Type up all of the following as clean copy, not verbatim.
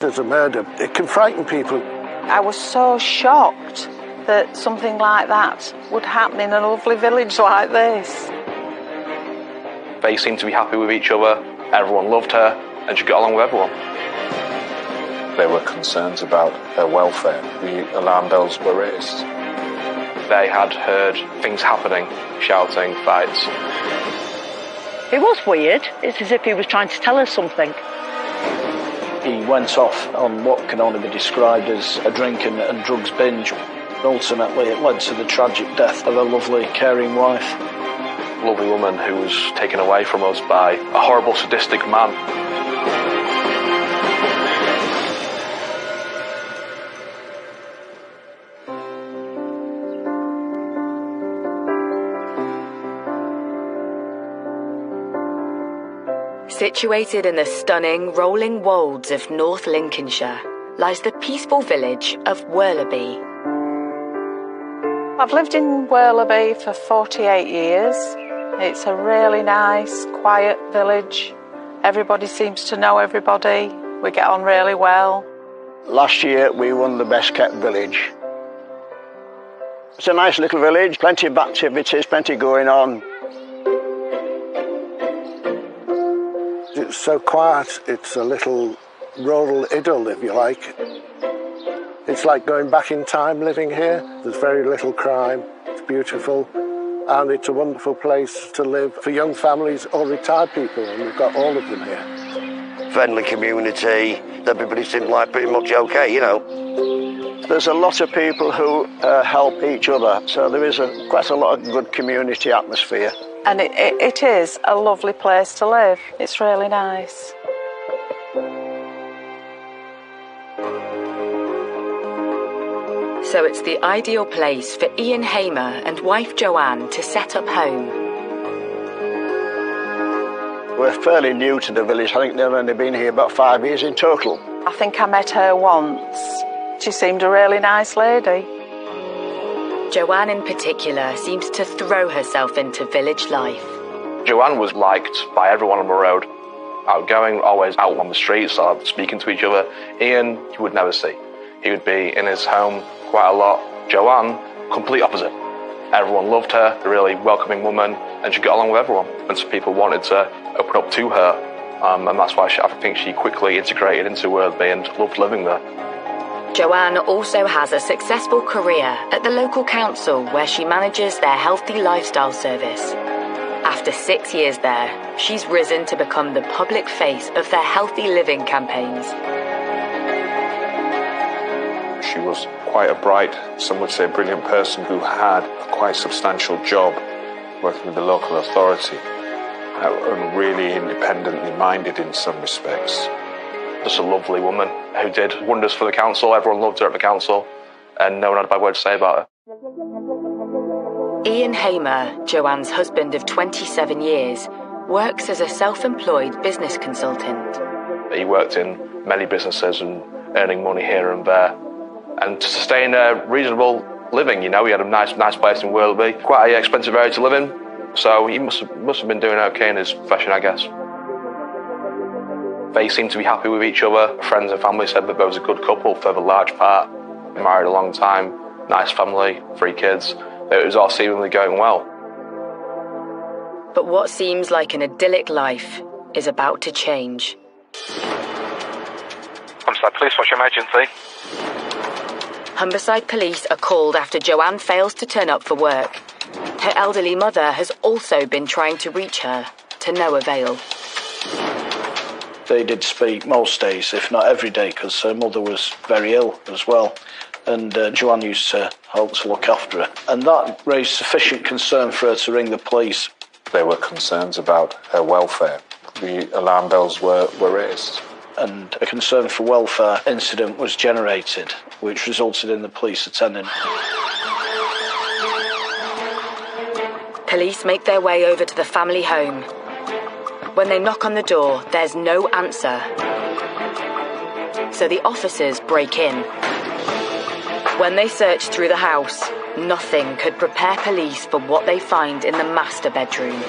There's a murder. It can frighten people. I was so shocked that something like that would happen in a lovely village like this. They seemed to be happy with each other, everyone loved her, and she got along with everyone. There were concerns about her welfare. The alarm bells were raised. They had heard things happening, shouting, fights. It was weird. It's as if he was trying to tell us something. He went off on what can only be described as a drink and drugs binge. Ultimately, it led to the tragic death of a lovely, caring wife. A lovely woman who was taken away from us by a horrible, sadistic man. Situated in the stunning rolling wolds of North Lincolnshire lies the peaceful village of Worleby. I've lived in Worleby for 48 years. It's a really nice, quiet village. Everybody seems to know everybody. We get on really well. Last year, we won the best kept village. It's a nice little village, plenty of activities, plenty going on. It's so quiet. It's a little rural idyll, if you like. It's like going back in time living here. There's very little crime. It's beautiful. And it's a wonderful place to live for young families or retired people, and we've got all of them here. Friendly community. Everybody seems like pretty much okay, you know. There's a lot of people who help each other, so there is quite a lot of good community atmosphere. And it is a lovely place to live. It's really nice. So it's the ideal place for Ian Hamer and wife Joanne to set up home. We're fairly new to the village. I think they've only been here about 5 years in total. I think I met her once. She seemed a really nice lady. Joanne in particular seems to throw herself into village life. Joanne was liked by everyone on the road. Outgoing, always out on the streets, speaking to each other. Ian, you would never see. He would be in his home quite a lot. Joanne, complete opposite. Everyone loved her, a really welcoming woman, and she got along with everyone. And so people wanted to open up to her, and that's why I think she quickly integrated into Worleby and loved living there. Joanne also has a successful career at the local council where she manages their healthy lifestyle service. After 6 years there, she's risen to become the public face of their healthy living campaigns. She was quite a bright, some would say brilliant person who had a quite substantial job working with the local authority and really independently minded in some respects. Just a lovely woman who did wonders for the council. Everyone loved her at the council, and no one had a bad word to say about her. Ian Hamer, Joanne's husband of 27 years, works as a self-employed business consultant. He worked in many businesses and earning money here and there. And to sustain a reasonable living, you know, he had a nice place in Worleby, quite an expensive area to live in, so he must have been doing okay in his profession, I guess. They seemed to be happy with each other. Friends and family said that there was a good couple for the large part. Married a long time, nice family, 3 kids. It was all seemingly going well. But what seems like an idyllic life is about to change. Humberside Police, what's your emergency? Humberside Police are called after Joanne fails to turn up for work. Her elderly mother has also been trying to reach her, to no avail. They did speak most days, if not every day, because her mother was very ill as well. And Joanne used to help to look after her. And that raised sufficient concern for her to ring the police. There were concerns about her welfare. The alarm bells were raised. And a concern for welfare incident was generated, which resulted in the police attending. Police make their way over to the family home. When they knock on the door, there's no answer. So the officers break in. When they search through the house, nothing could prepare police for what they find in the master bedroom.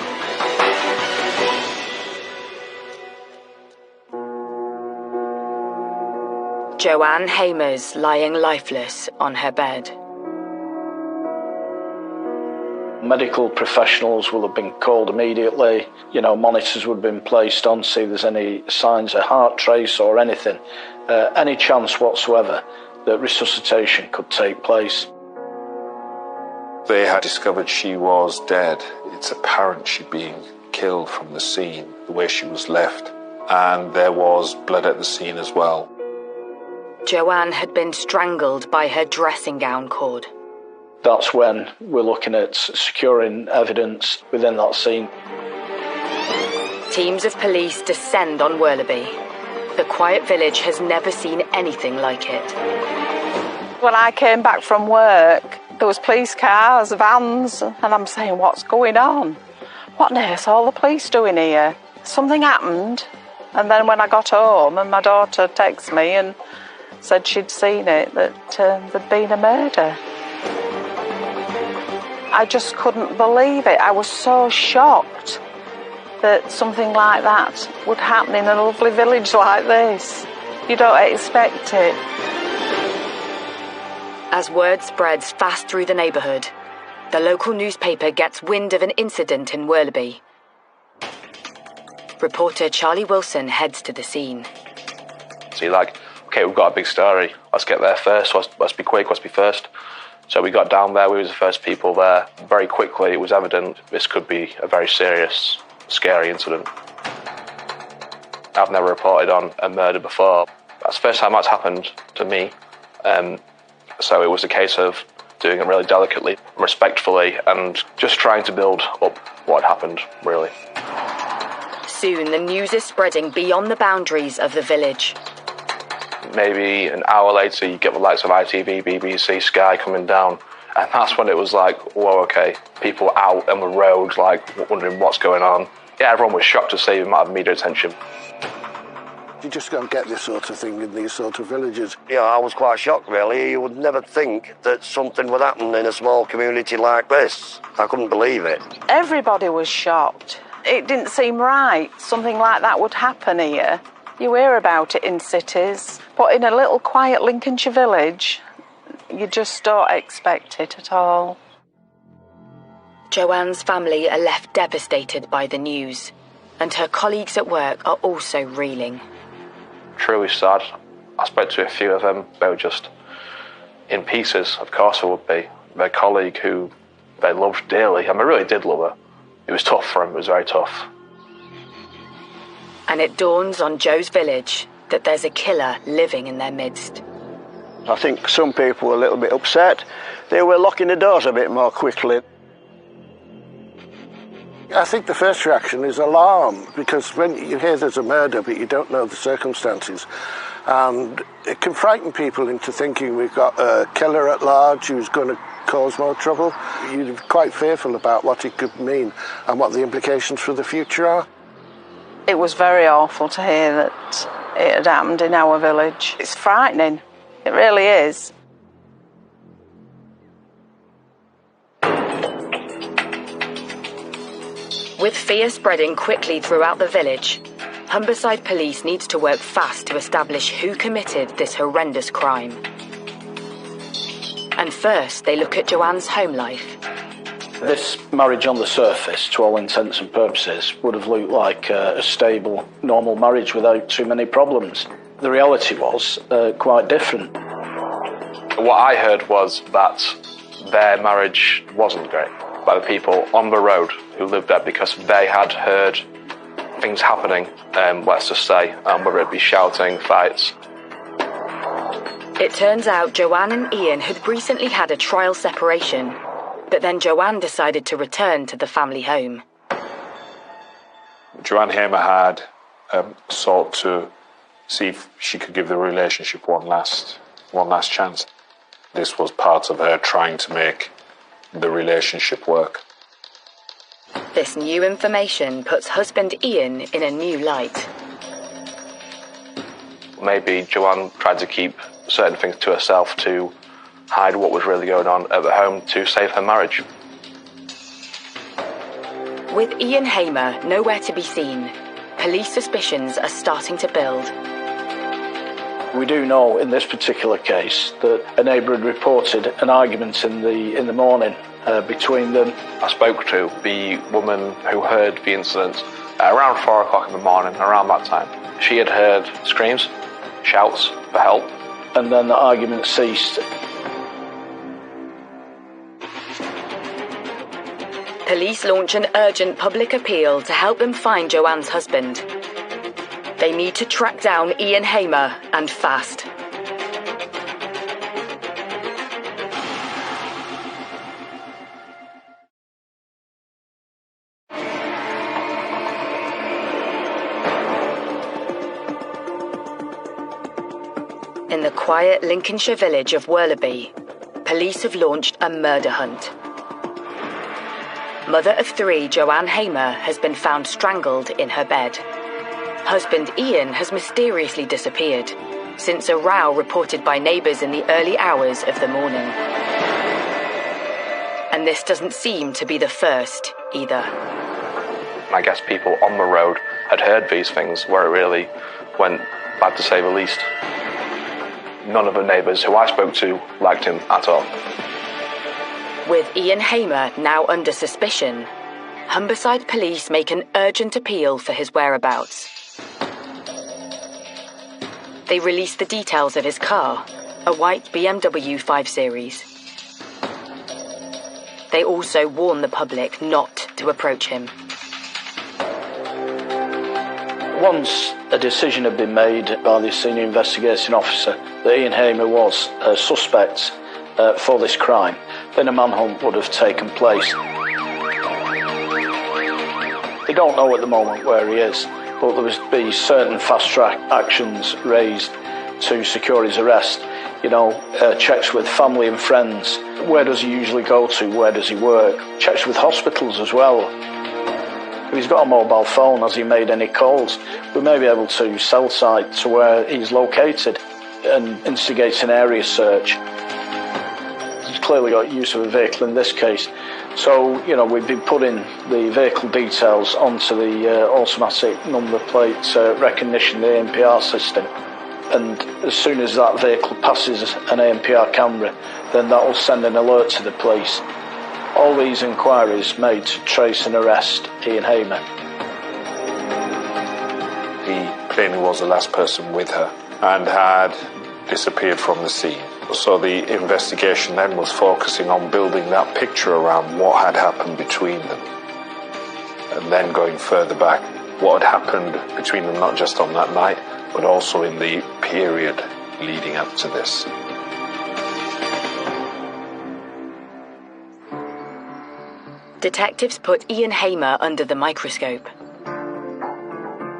Joanne Hamer's lying lifeless on her bed. Medical professionals will have been called immediately. Monitors would have been placed on to see if there's any signs of heart trace or anything. Any chance whatsoever that resuscitation could take place. They had discovered she was dead. It's apparent she'd been killed from the scene, the way she was left, and there was blood at the scene as well. Joanne had been strangled by her dressing gown cord. That's when we're looking at securing evidence within that scene. Teams of police descend on Worleby. The quiet village has never seen anything like it. When I came back from work, there was police cars, vans, and I'm saying, what's going on? What on earth are all the police doing here? Something happened. And then when I got home and my daughter texted me and said she'd seen it, that there'd been a murder. I just couldn't believe it. I was so shocked that something like that would happen in a lovely village like this. You don't expect it. As word spreads fast through the neighbourhood, the local newspaper gets wind of an incident in Worleby. Reporter Charlie Wilson heads to the scene. So you're like, okay, we've got a big story. Let's get there first. Let's be quick. Let's be first. So we got down there. We were the first people there. Very quickly, it was evident this could be a very serious, scary incident. I've never reported on a murder before. That's the first time that's happened to me. So it was a case of doing it really delicately, respectfully, and just trying to build up what had happened, really. Soon, the news is spreading beyond the boundaries of the village. Maybe an hour later, you get the likes of ITV, BBC, Sky coming down, and that's when it was like, whoa, okay, people out on the road, like, wondering what's going on. Yeah, everyone was shocked to see the amount of media attention. You just don't get this sort of thing in these sort of villages. Yeah, I was quite shocked, really. You would never think that something would happen in a small community like this. I couldn't believe it. Everybody was shocked. It didn't seem right. Something like that would happen here. You hear about it in cities, but in a little quiet Lincolnshire village, you just don't expect it at all. Joanne's family are left devastated by the news, and her colleagues at work are also reeling. Truly sad. I spoke to a few of them. They were just in pieces. Of course they would be. Their colleague who they loved dearly. I mean, I really did love her. It was tough for him. It was very tough. And it dawns on Joe's village that there's a killer living in their midst. I think some people were a little bit upset. They were locking the doors a bit more quickly. I think the first reaction is alarm, because when you hear there's a murder but you don't know the circumstances, and it can frighten people into thinking we've got a killer at large who's going to cause more trouble. You're quite fearful about what it could mean and what the implications for the future are. It was very awful to hear that it had happened in our village. It's frightening. It really is. With fear spreading quickly throughout the village, Humberside Police needs to work fast to establish who committed this horrendous crime. And first, they look at Joanne's home life. This marriage on the surface, to all intents and purposes, would have looked like a stable, normal marriage without too many problems. The reality was quite different. What I heard was that their marriage wasn't great by the people on the road who lived there, because they had heard things happening, let's just say, whether it be shouting, fights. It turns out Joanne and Ian had recently had a trial separation, but then Joanne decided to return to the family home. Joanne Hamer had sought to see if she could give the relationship one last chance. This was part of her trying to make the relationship work. This new information puts husband Ian in a new light. Maybe Joanne tried to keep certain things to herself to hide what was really going on at the home to save her marriage. With Ian Hamer nowhere to be seen, police suspicions are starting to build. We do know in this particular case that a neighbour had reported an argument in the morning between them. I spoke to the woman who heard the incident around 4 o'clock in the morning, around that time. She had heard screams, shouts for help. And then the argument ceased. Police launch an urgent public appeal to help them find Joanne's husband. They need to track down Ian Hamer, and fast. In the quiet Lincolnshire village of Worlaby, police have launched a murder hunt. Mother of 3, Joanne Hamer, has been found strangled in her bed. Husband Ian has mysteriously disappeared since a row reported by neighbours in the early hours of the morning. And this doesn't seem to be the first either. I guess people on the road had heard these things where it really went bad, to say the least. None of the neighbours who I spoke to liked him at all. With Ian Hamer now under suspicion, Humberside police make an urgent appeal for his whereabouts. They release the details of his car, a white BMW 5 Series. They also warn the public not to approach him. Once a decision had been made by the senior investigating officer that Ian Hamer was a suspect for this crime, then a manhunt would have taken place. They don't know at the moment where he is, but there would be certain fast-track actions raised to secure his arrest. Checks with family and friends. Where does he usually go to? Where does he work? Checks with hospitals as well. If he's got a mobile phone, has he made any calls? We may be able to cell site to where he's located and instigate an area search. He's clearly got use of a vehicle in this case. So, we've been putting the vehicle details onto the automatic number plate recognition, the ANPR system. And as soon as that vehicle passes an ANPR camera, then that will send an alert to the police. All these inquiries made to trace and arrest Ian Hamer. He plainly was the last person with her and had disappeared from the scene. So the investigation then was focusing on building that picture around what had happened between them. And then going further back, what had happened between them not just on that night, but also in the period leading up to this. Detectives put Ian Hamer under the microscope.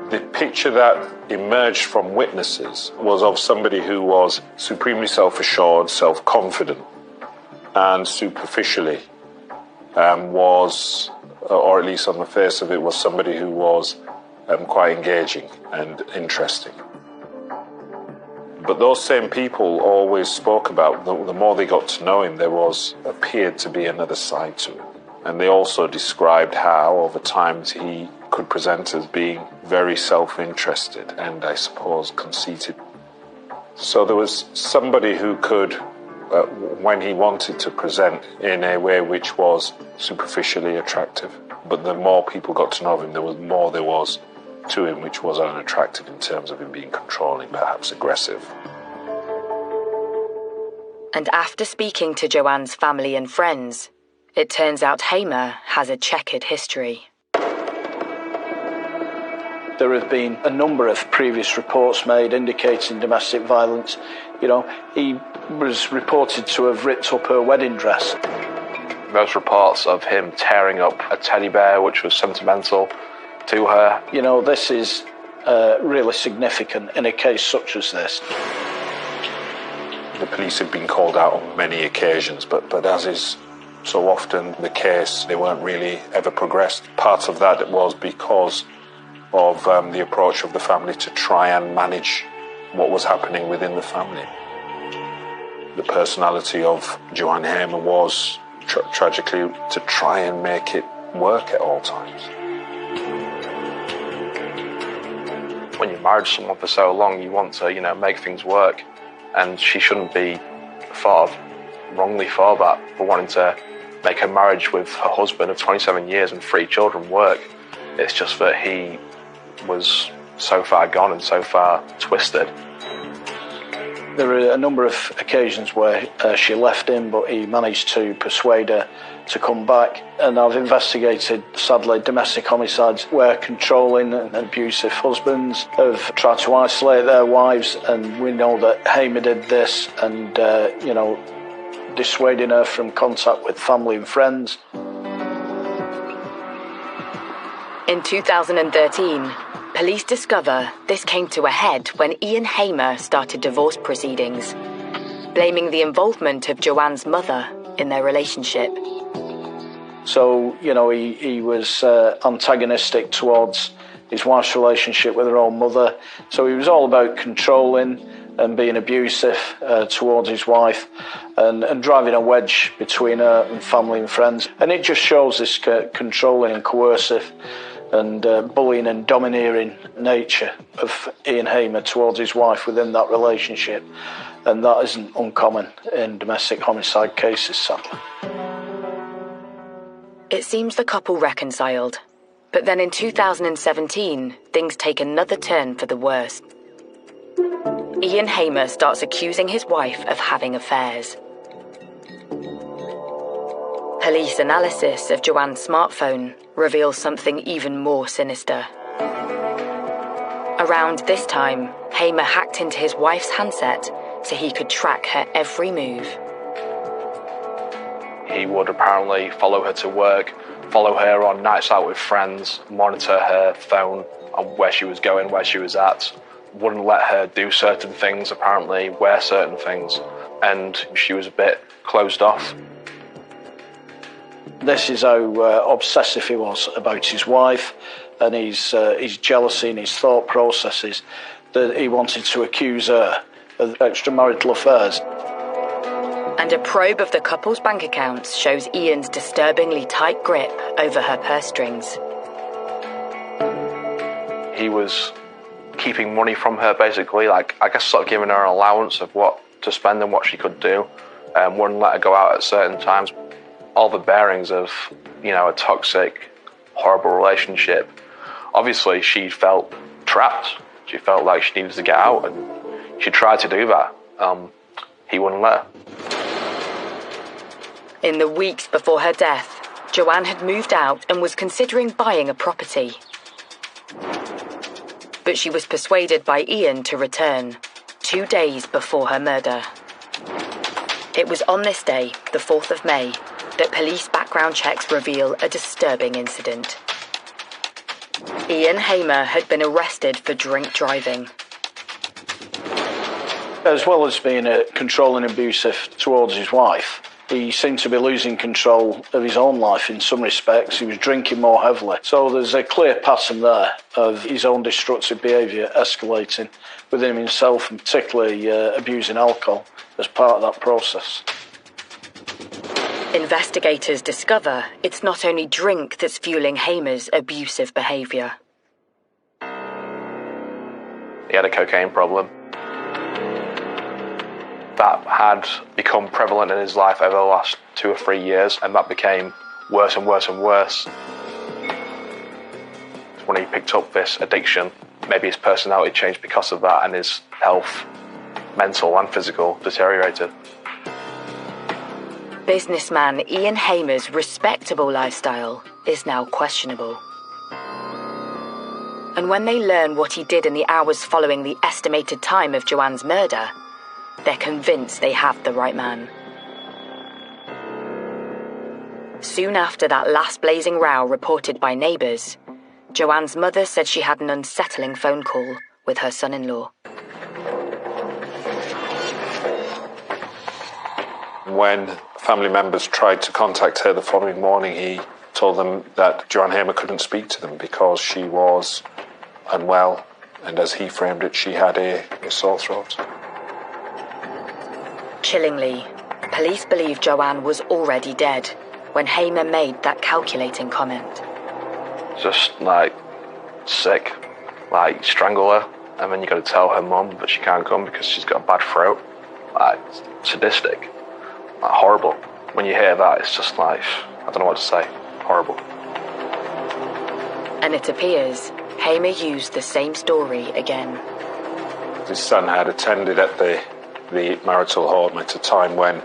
The picture that emerged from witnesses was of somebody who was supremely self-assured, self-confident, and superficially was, or at least on the face of it, was somebody who was quite engaging and interesting. But those same people always spoke about, the more they got to know him, there appeared to be another side to him. And they also described how, over time, he could present as being very self-interested and, I suppose, conceited. So there was somebody who could, when he wanted to present in a way which was superficially attractive, but the more people got to know him, there was to him which was unattractive in terms of him being controlling, perhaps aggressive. And after speaking to Joanne's family and friends, it turns out Hamer has a checkered history. There have been a number of previous reports made indicating domestic violence. He was reported to have ripped up her wedding dress. Those reports of him tearing up a teddy bear, which was sentimental to her. This is really significant in a case such as this. The police had been called out on many occasions, but as is so often the case, they weren't really ever progressed. Part of that was because of the approach of the family to try and manage what was happening within the family. The personality of Joanne Hamer was, tragically, to try and make it work at all times. when you're married to someone for so long, you want to, make things work. And she shouldn't be thought of wrongly for that, for wanting to make her marriage with her husband of 27 years and 3 children work. It's just that he was so far gone and so far twisted. There are a number of occasions where she left him, but he managed to persuade her to come back. And I've investigated, sadly, domestic homicides where controlling and abusive husbands have tried to isolate their wives, and we know that Hamer did this and, dissuading her from contact with family and friends. In 2013, police discover this came to a head when Ian Hamer started divorce proceedings, blaming the involvement of Joanne's mother in their relationship. So, he was antagonistic towards his wife's relationship with her own mother. So he was all about controlling and being abusive towards his wife and driving a wedge between her and family and friends. And it just shows this controlling and coercive and bullying and domineering nature of Ian Hamer towards his wife within that relationship. And that isn't uncommon in domestic homicide cases, sadly. It seems the couple reconciled, but then in 2017, things take another turn for the worse. Ian Hamer starts accusing his wife of having affairs. Police analysis of Joanne's smartphone reveals something even more sinister. Around this time, Hamer hacked into his wife's handset so he could track her every move. He would apparently follow her to work, follow her on nights out with friends, monitor her phone on where she was going, where she was at, wouldn't let her do certain things, apparently, wear certain things, and she was a bit closed off. This is how obsessive he was about his wife and his jealousy and his thought processes, that he wanted to accuse her of extramarital affairs. And a probe of the couple's bank accounts shows Ian's disturbingly tight grip over her purse strings. He was keeping money from her, basically, I guess sort of giving her an allowance of what to spend and what she could do, and wouldn't let her go out at certain times. All the bearings of, a toxic, horrible relationship. Obviously, she felt trapped. She felt like she needed to get out, and she tried to do that. He wouldn't let her. In the weeks before her death, Joanne had moved out and was considering buying a property. But she was persuaded by Ian to return, 2 days before her murder. It was on this day, the 4th of May, that police background checks reveal a disturbing incident. Ian Hamer had been arrested for drink driving. As well as being controlling and abusive towards his wife, he seemed to be losing control of his own life in some respects. He was drinking more heavily. So there's a clear pattern there of his own destructive behaviour escalating within himself, and particularly abusing alcohol as part of that process. Investigators discover it's not only drink that's fueling Hamer's abusive behaviour. He had a cocaine problem that had become prevalent in his life over the last 2 or 3 years, and that became worse and worse and worse. When he picked up this addiction, maybe his personality changed because of that, and his health, mental and physical, deteriorated. Businessman Ian Hamer's respectable lifestyle is now questionable. And when they learn what he did in the hours following the estimated time of Joanne's murder, they're convinced they have the right man. Soon after that last blazing row reported by neighbours, Joanne's mother said she had an unsettling phone call with her son-in-law. When family members tried to contact her the following morning, he told them that Joanne Hamer couldn't speak to them because she was unwell, and as he framed it, she had a sore throat. Chillingly, police believe Joanne was already dead when Hamer made that calculating comment. Just, sick. like strangle her, and then you got to tell her mum that she can't come because she's got a bad throat. Like, sadistic, like horrible. When you hear that, it's just like, I don't know what to say. Horrible. And it appears Hamer used the same story again. His son had attended at the marital home at a time when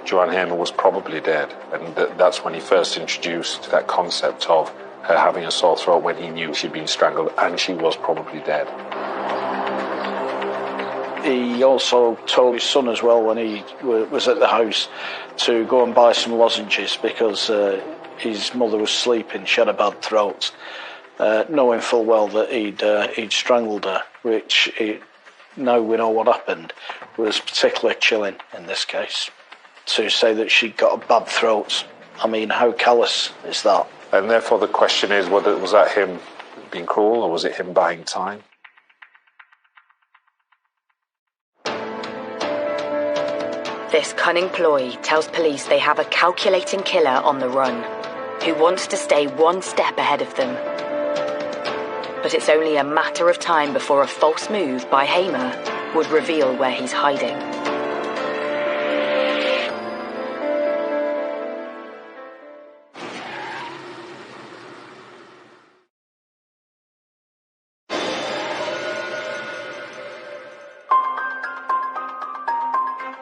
Joanne Hamer was probably dead, and that's when he first introduced that concept of her having a sore throat when he knew she'd been strangled and she was probably dead. He also told his son as well, when he was at the house, to go and buy some lozenges because his mother was sleeping, she had a bad throat, knowing full well that he'd strangled her, which, now we know what happened, was particularly chilling in this case. To say that she got a bad throat, I mean, how callous is that? And therefore the question is, was that him being cruel or was it him buying time? This cunning ploy tells police they have a calculating killer on the run, who wants to stay one step ahead of them. But it's only a matter of time before a false move by Hamer would reveal where he's hiding.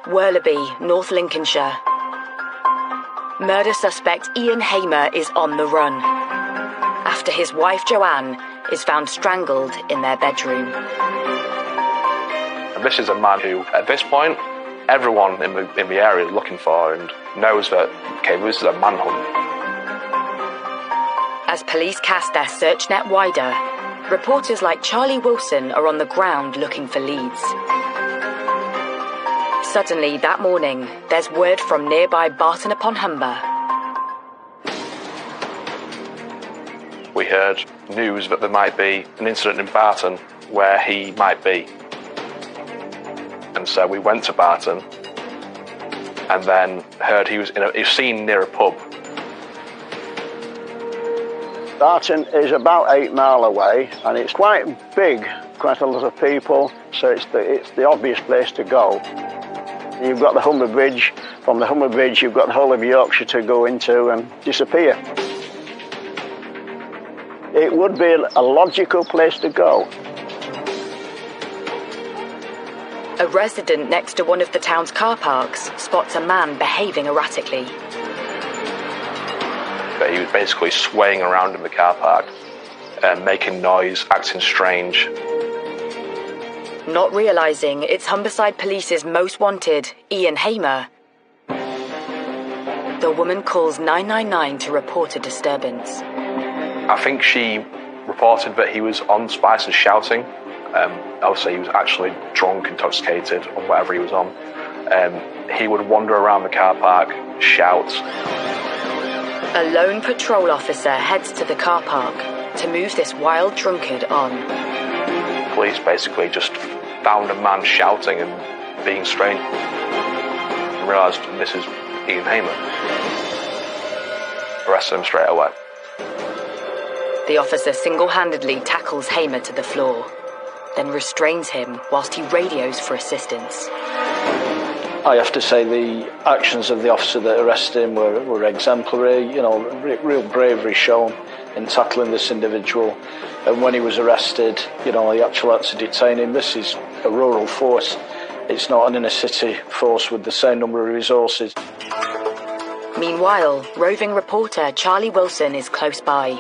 Worleby, North Lincolnshire. Murder suspect Ian Hamer is on the run after his wife Joanne is found strangled in their bedroom. And this is a man who, at this point, everyone in the area is looking for and knows that, okay, this is a manhunt. As police cast their search net wider, reporters like Charlie Wilson are on the ground looking for leads. Suddenly, that morning, there's word from nearby Barton-upon-Humber. We heard news that there might be an incident in Barton where he might be. And so we went to Barton and then heard he was seen near a pub. Barton is about 8 miles away and it's quite big, quite a lot of people, so it's the obvious place to go. You've got the Humber Bridge. From the Humber Bridge, you've got the whole of Yorkshire to go into and disappear. It would be a logical place to go. A resident next to one of the town's car parks spots a man behaving erratically. But he was basically swaying around in the car park, making noise, acting strange. Not realising it's Humberside Police's most wanted, Ian Hamer, the woman calls 999 to report a disturbance. I think she reported that he was on Spice and shouting. Obviously, he was actually drunk, intoxicated, on whatever he was on. He would wander around the car park, shout. A lone patrol officer heads to the car park to move this wild drunkard on. Police basically just found a man shouting and being strange and realised this is Ian Hamer. Arrested him straight away. The officer single-handedly tackles Hamer to the floor, then restrains him whilst he radios for assistance. I have to say the actions of the officer that arrested him were exemplary, real bravery shown in tackling this individual. And when he was arrested, he actually had to detain him. This is a rural force. It's not an inner-city force with the same number of resources. Meanwhile, roving reporter Charlie Wilson is close by.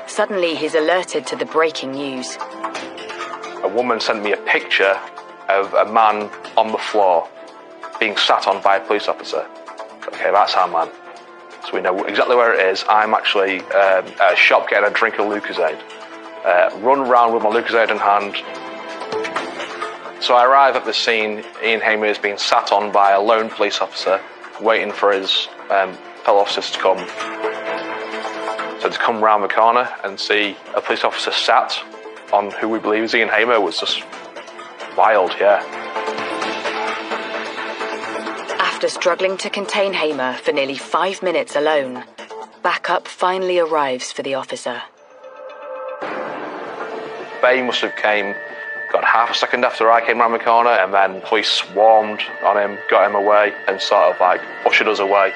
Suddenly, he's alerted to the breaking news. A woman sent me a picture of a man on the floor being sat on by a police officer. Okay, that's our man. So we know exactly where it is. I'm actually at a shop getting a drink of Lucozade. Run around with my Lucozade in hand. So I arrive at the scene. Ian Hamer is being sat on by a lone police officer, waiting for his fellow officers to come. So to come round the corner and see a police officer sat on who we believe is Ian Hamer was just wild, yeah. After struggling to contain Hamer for nearly 5 minutes alone, backup finally arrives for the officer. They must have came, got half a second after I came round the corner, and then police swarmed on him, got him away, and sort of like ushered us away.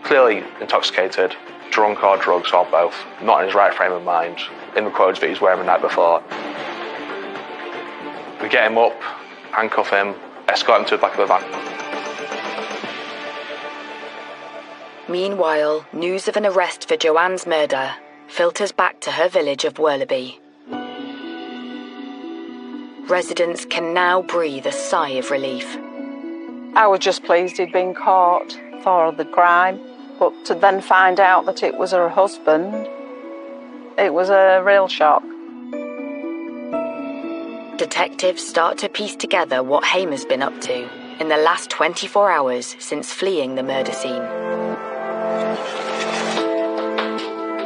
Clearly intoxicated, drunk or drugs or both, not in his right frame of mind, in the clothes that he was wearing the night before. We get him up, handcuff him, escort him to the back of the van. Meanwhile, news of an arrest for Joanne's murder filters back to her village of Werleby. Residents can now breathe a sigh of relief. I was just pleased he'd been caught for the crime, but to then find out that it was her husband, it was a real shock. Detectives start to piece together what Hamer's been up to in the last 24 hours since fleeing the murder scene.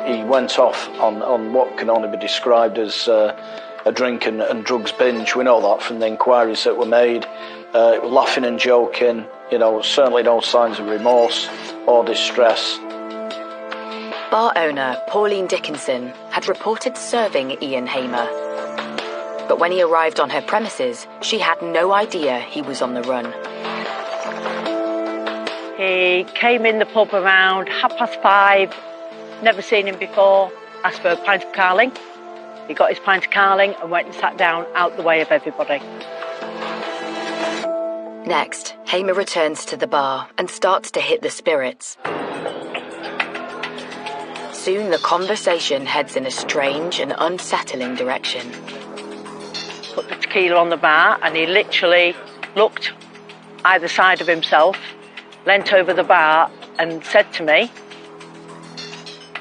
He went off on what can only be described as a drink and drugs binge. We know that from the inquiries that were made. Laughing and joking, certainly no signs of remorse or distress. Bar owner Pauline Dickinson had reported serving Ian Hamer. But when he arrived on her premises, she had no idea he was on the run. He came in the pub around 5:30. Never seen him before. Asked for a pint of Carling. He got his pint of Carling and went and sat down out the way of everybody. Next, Hamer returns to the bar and starts to hit the spirits. Soon the conversation heads in a strange and unsettling direction. Put the tequila on the bar and he literally looked either side of himself, leant over the bar and said to me,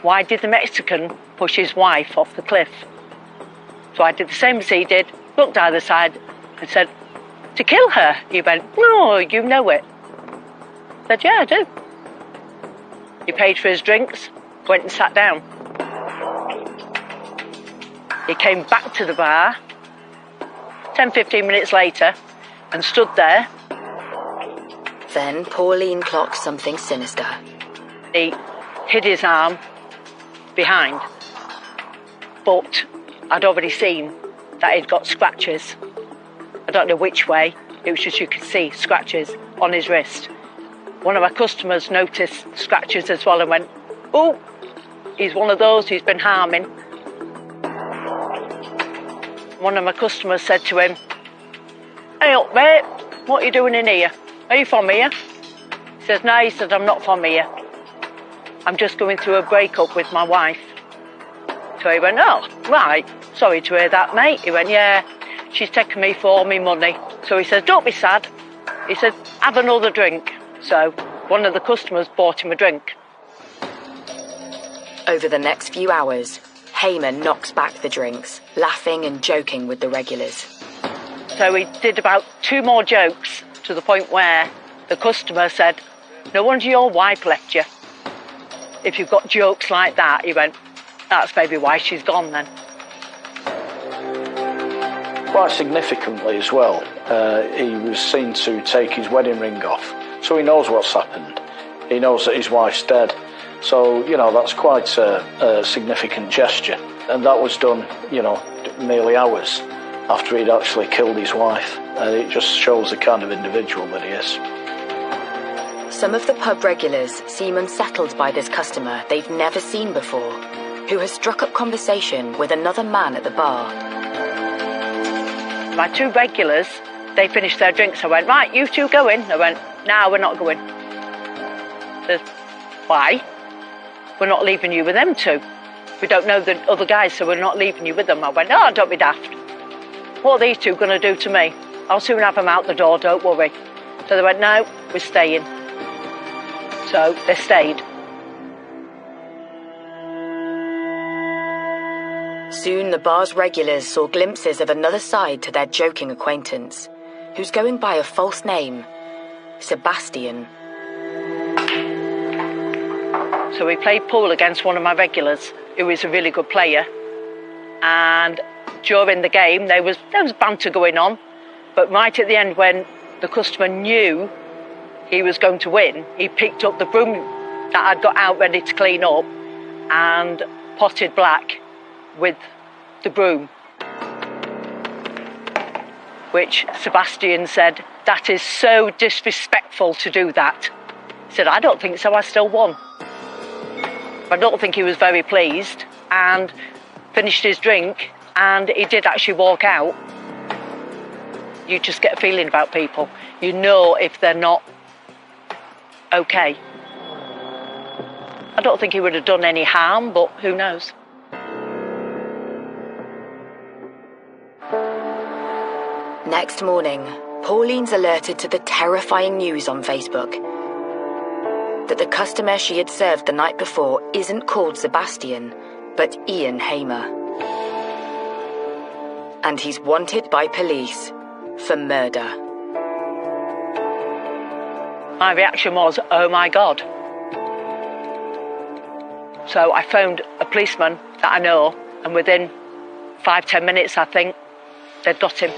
"Why did the Mexican push his wife off the cliff?" So I did the same as he did, looked either side and said, "To kill her?" He went, "No, you know it." I said, "Yeah, I do." He paid for his drinks, went and sat down. He came back to the bar 10-15 minutes later and stood there. Then Pauline clocked something sinister. He hid his arm behind, but I'd already seen that he'd got scratches. I don't know which way, it was just you could see scratches on his wrist. One of our customers noticed scratches as well and went, "Oh, he's one of those who's been harming." One of my customers said to him, "Hey up mate, what are you doing in here? Are you from here?" He says, "No," he said, "I'm not from here. I'm just going through a breakup with my wife." So he went, "Oh, right, sorry to hear that, mate." He went, "Yeah, she's taken me for all my money." So he says, "Don't be sad." He said, "Have another drink." So one of the customers bought him a drink. Over the next few hours, Hamer knocks back the drinks, laughing and joking with the regulars. So he did about 2 more jokes to the point where the customer said, "No wonder your wife left you. If you've got jokes like that," he went, "that's maybe why she's gone then." Quite significantly as well, he was seen to take his wedding ring off. So he knows what's happened. He knows that his wife's dead. So, that's quite a significant gesture. And that was done, merely hours after he'd actually killed his wife. And it just shows the kind of individual that he is. Some of the pub regulars seem unsettled by this customer they've never seen before, who has struck up conversation with another man at the bar. My 2 regulars, they finished their drinks. I went, "Right, you 2 go in." I went, "No, we're not going." Says, "Why?" "We're not leaving you with them 2. We don't know the other guys, so we're not leaving you with them." I went, "Oh, don't be daft. What are these 2 going to do to me? I'll soon have them out the door, don't worry." So they went, "No, we're staying." So they stayed. Soon the bar's regulars saw glimpses of another side to their joking acquaintance, who's going by a false name, Sebastian. So we played pool against one of my regulars, who is a really good player. And during the game, there was banter going on. But right at the end, when the customer knew he was going to win, he picked up the broom that I'd got out ready to clean up and potted black with the broom. Which Sebastian said, that is so disrespectful to do that. He said, I don't think so, I still won. I don't think he was very pleased and finished his drink, and he did actually walk out. You just get a feeling about people. You know if they're not okay. I don't think he would have done any harm, but who knows? Next morning, Pauline's alerted to the terrifying news on Facebook that the customer she had served the night before isn't called Sebastian, but Ian Hamer. And he's wanted by police for murder. My reaction was, oh my God. So I phoned a policeman that I know, and within 5-10 minutes, I think, they'd got him.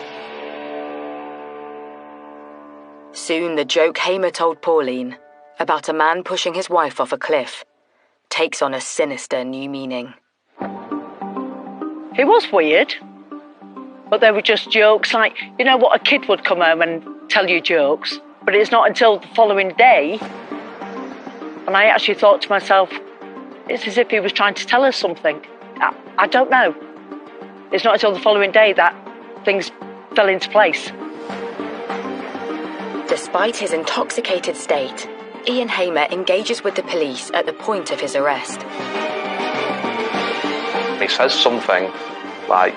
Soon the joke Hamer told Pauline about a man pushing his wife off a cliff takes on a sinister new meaning. It was weird, but they were just jokes like, you know what, a kid would come home and tell you jokes, but it's not until the following day, and I actually thought to myself, it's as if he was trying to tell us something. I don't know. It's not until the following day that things fell into place. Despite his intoxicated state, Ian Hamer engages with the police at the point of his arrest. He says something like,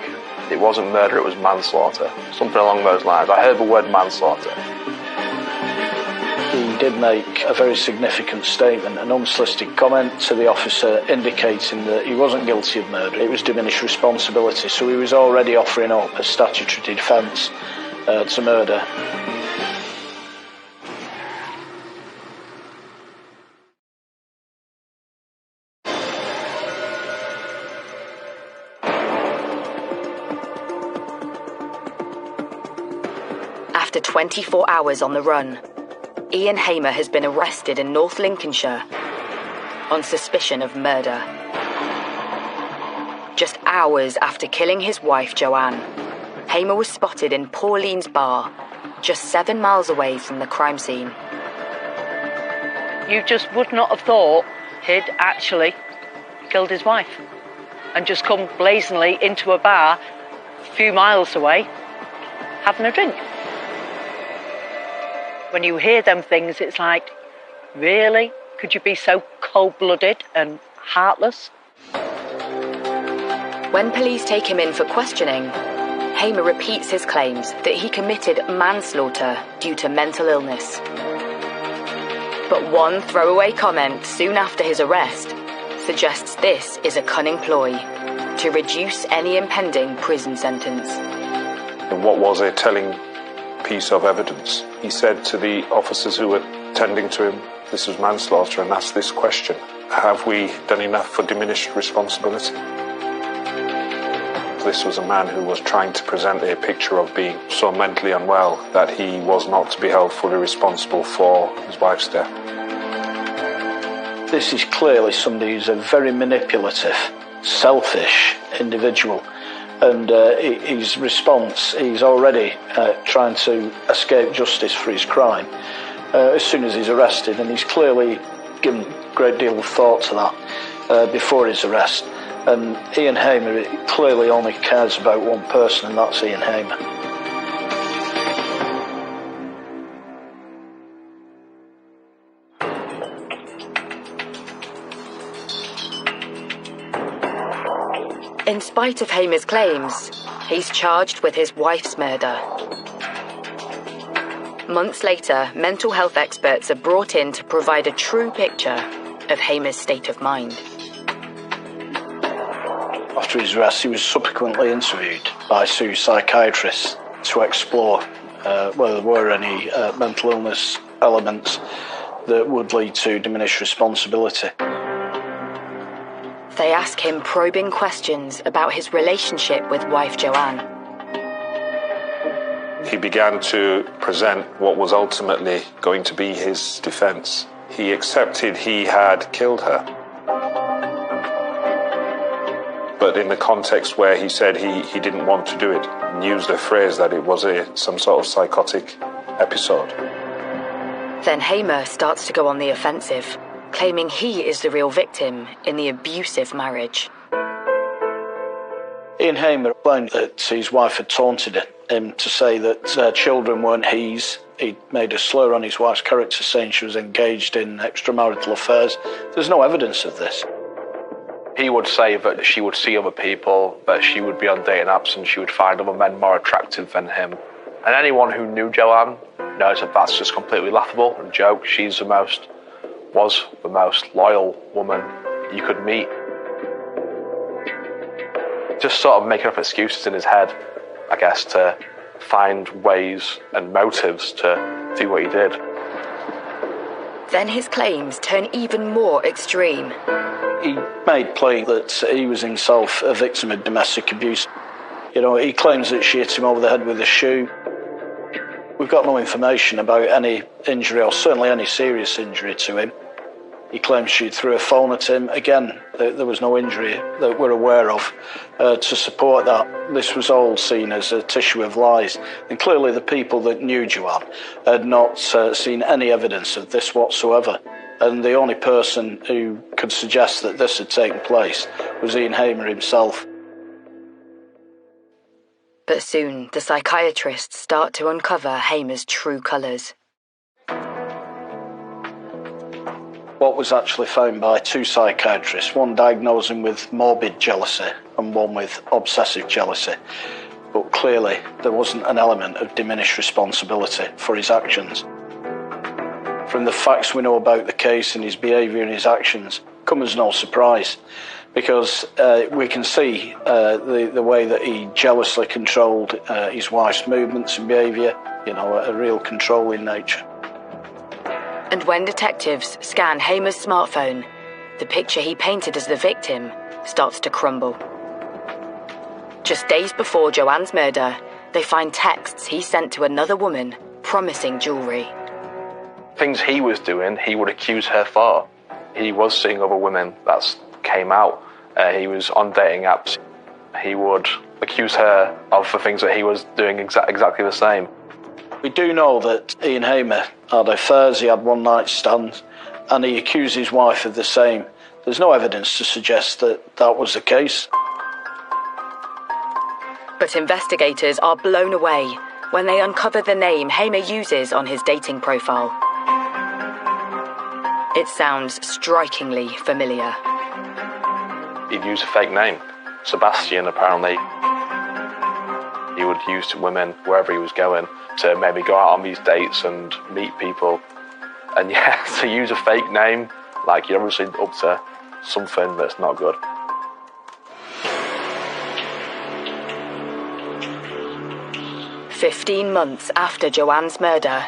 it wasn't murder, it was manslaughter. Something along those lines. I heard the word manslaughter. He did make a very significant statement, an unsolicited comment to the officer indicating that he wasn't guilty of murder, it was diminished responsibility, so he was already offering up a statutory defence to murder. After 24 hours on the run, Ian Hamer has been arrested in North Lincolnshire on suspicion of murder. Just hours after killing his wife, Joanne, Hamer was spotted in Pauline's bar, just 7 miles away from the crime scene. You just would not have thought he'd actually killed his wife and just come blazingly into a bar a few miles away having a drink. When you hear them things, it's like, really? Could you be so cold-blooded and heartless? When police take him in for questioning, Hamer repeats his claims that he committed manslaughter due to mental illness. But one throwaway comment soon after his arrest suggests this is a cunning ploy to reduce any impending prison sentence. And what was a telling piece of evidence? He said to the officers who were tending to him, this was manslaughter, and asked this question: have we done enough for diminished responsibility? This was a man who was trying to present a picture of being so mentally unwell that he was not to be held fully responsible for his wife's death. This is clearly somebody who's a very manipulative, selfish individual. And his response, he's already trying to escape justice for his crime as soon as he's arrested, and he's clearly given a great deal of thought to that before his arrest. And Ian Hamer clearly only cares about one person, and that's Ian Hamer. In spite of Hamer's claims, he's charged with his wife's murder. Months later, mental health experts are brought in to provide a true picture of Hamer's state of mind. After his arrest, he was subsequently interviewed by two psychiatrists to explore whether there were any mental illness elements that would lead to diminished responsibility. They ask him probing questions about his relationship with wife Joanne. He began to present what was ultimately going to be his defence. He accepted he had killed her, but but in the context where he said he didn't want to do it, and used the phrase that it was some sort of psychotic episode. Then Hamer starts to go on the offensive, claiming he is the real victim in the abusive marriage. Ian Hamer claimed that his wife had taunted him to say that their children weren't his. He made a slur on his wife's character, saying she was engaged in extramarital affairs. There's no evidence of this. He would say that she would see other people, that she would be on dating apps and she would find other men more attractive than him. And anyone who knew Joanne knows that that's just completely laughable and a joke. She was the most loyal woman you could meet. Just sort of making up excuses in his head, I guess, to find ways and motives to do what he did. Then his claims turn even more extreme. He made plain that he was himself a victim of domestic abuse. You know, he claims that she hit him over the head with a shoe. We've got no information about any injury, or certainly any serious injury to him. He claims she threw a phone at him. Again, there was no injury that we're aware of to support that. This was all seen as a tissue of lies. And clearly the people that knew Joanne had not seen any evidence of this whatsoever. And the only person who could suggest that this had taken place was Ian Hamer himself. But soon the psychiatrists start to uncover Hamer's true colours. What was actually found by two psychiatrists, one diagnosed him with morbid jealousy and one with obsessive jealousy. But clearly there wasn't an element of diminished responsibility for his actions. From the facts we know about the case and his behaviour and his actions, come as no surprise, because we can see the way that he jealously controlled his wife's movements and behaviour, you know, a real controlling nature. And when detectives scan Hamer's smartphone, the picture he painted as the victim starts to crumble. Just days before Joanne's murder, they find texts he sent to another woman promising jewellery. Things he was doing, he would accuse her for. He was seeing other women, that came out. He was on dating apps. He would accuse her of the things that he was doing exactly the same. We do know that Ian Hamer had affairs, he had one-night stands, and he accused his wife of the same. There's no evidence to suggest that that was the case. But investigators are blown away when they uncover the name Hamer uses on his dating profile. It sounds strikingly familiar. He'd use a fake name, Sebastian apparently. He would use to women wherever he was going to maybe go out on these dates and meet people. And yeah, to use a fake name, like you're obviously up to something that's not good. "15 months after Joanne's murder,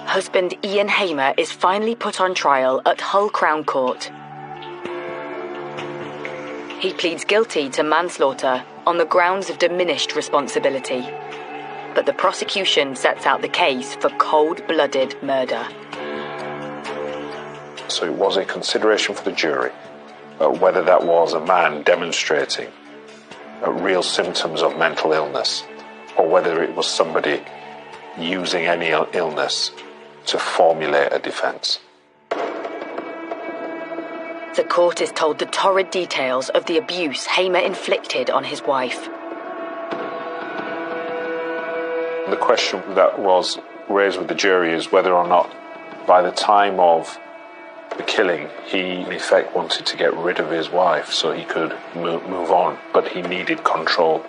husband Ian Hamer is finally put on trial at Hull Crown Court. He pleads guilty to manslaughter on the grounds of diminished responsibility. But the prosecution sets out the case for cold-blooded murder. So it was a consideration for the jury, whether that was a man demonstrating real symptoms of mental illness, or whether it was somebody using any illness to formulate a defence. The court is told the torrid details of the abuse Hamer inflicted on his wife. The question that was raised with the jury is whether or not, by the time of the killing, he in effect wanted to get rid of his wife so he could move on, but he needed control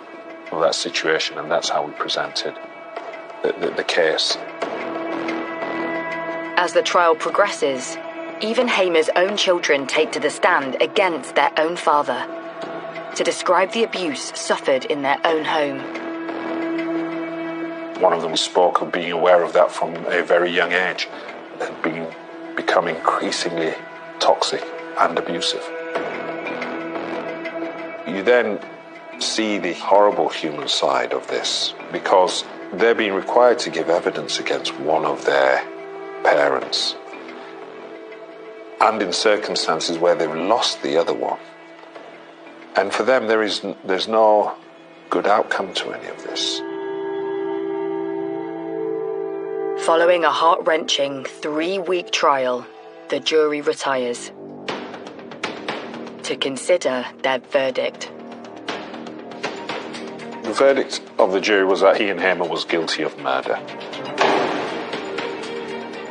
of that situation, and that's how we presented the case. As the trial progresses, even Hamer's own children take to the stand against their own father to describe the abuse suffered in their own home. One of them spoke of being aware of that from a very young age, and become increasingly toxic and abusive. You then see the horrible human side of this, because they're being required to give evidence against one of their parents, and in circumstances where they've lost the other one. And for them, there's no good outcome to any of this. Following a heart-wrenching 3-week trial, the jury retires to consider their verdict. The verdict of the jury was that Ian Hamer was guilty of murder.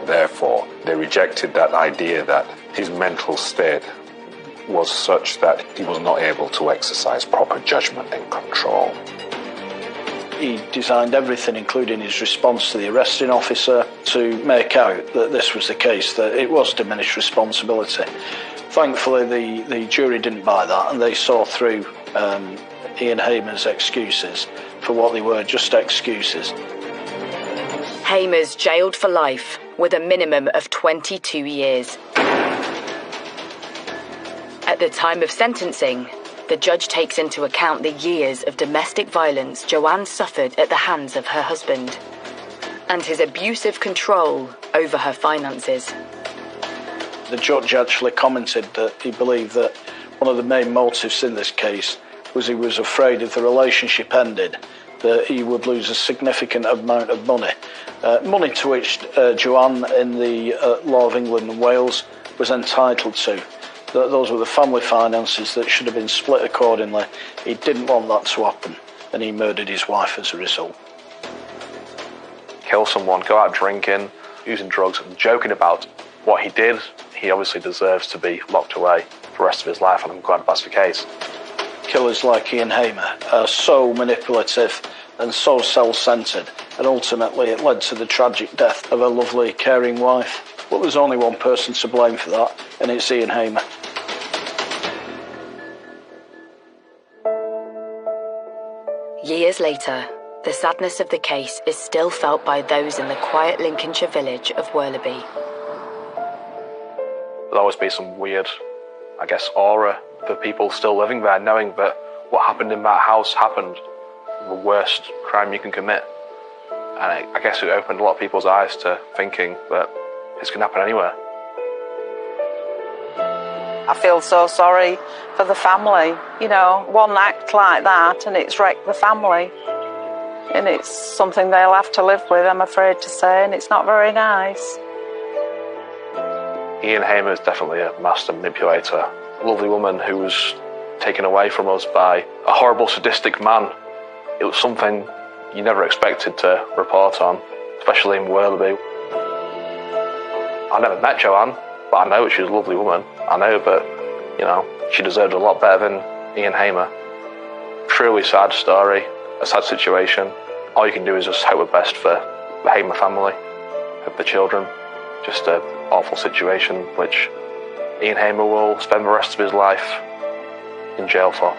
Therefore, they rejected that idea that his mental state was such that he was not able to exercise proper judgment and control. He designed everything, including his response to the arresting officer, to make out that this was the case, that it was diminished responsibility. Thankfully, the jury didn't buy that, and they saw through Ian Hamer's excuses for what they were, just excuses. Hamer's jailed for life with a minimum of 22 years. At the time of sentencing, the judge takes into account the years of domestic violence Joanne suffered at the hands of her husband and his abusive control over her finances. The judge actually commented that he believed that one of the main motives in this case was he was afraid if the relationship ended that he would lose a significant amount of money. Money to which Joanne in the law of England and Wales was entitled to. Those were the family finances that should have been split accordingly. He didn't want that to happen, and he murdered his wife as a result. Kill someone, go out drinking, using drugs and joking about what he did. He obviously deserves to be locked away for the rest of his life, and I'm glad that's the case. Killers like Ian Hamer are so manipulative and so self-centred, and ultimately it led to the tragic death of a lovely, caring wife. But there's only one person to blame for that, and it's Ian Hamer. Years later, the sadness of the case is still felt by those in the quiet Lincolnshire village of Worleby. There'll always be some weird, I guess, aura for people still living there, knowing that what happened in that house happened, the worst crime you can commit. And I guess it opened a lot of people's eyes to thinking that this can happen anywhere. I feel so sorry for the family. You know, one act like that and it's wrecked the family. And it's something they'll have to live with, I'm afraid to say, and it's not very nice. Ian Hamer is definitely a master manipulator. A lovely woman who was taken away from us by a horrible, sadistic man. It was something you never expected to report on, especially in Worleby. I never met Joanne, but I know she was a lovely woman. I know that, you know, she deserved a lot better than Ian Hamer. Truly sad story, a sad situation. All you can do is just hope the best for the Hamer family, of the children. Just an awful situation which Ian Hamer will spend the rest of his life in jail for.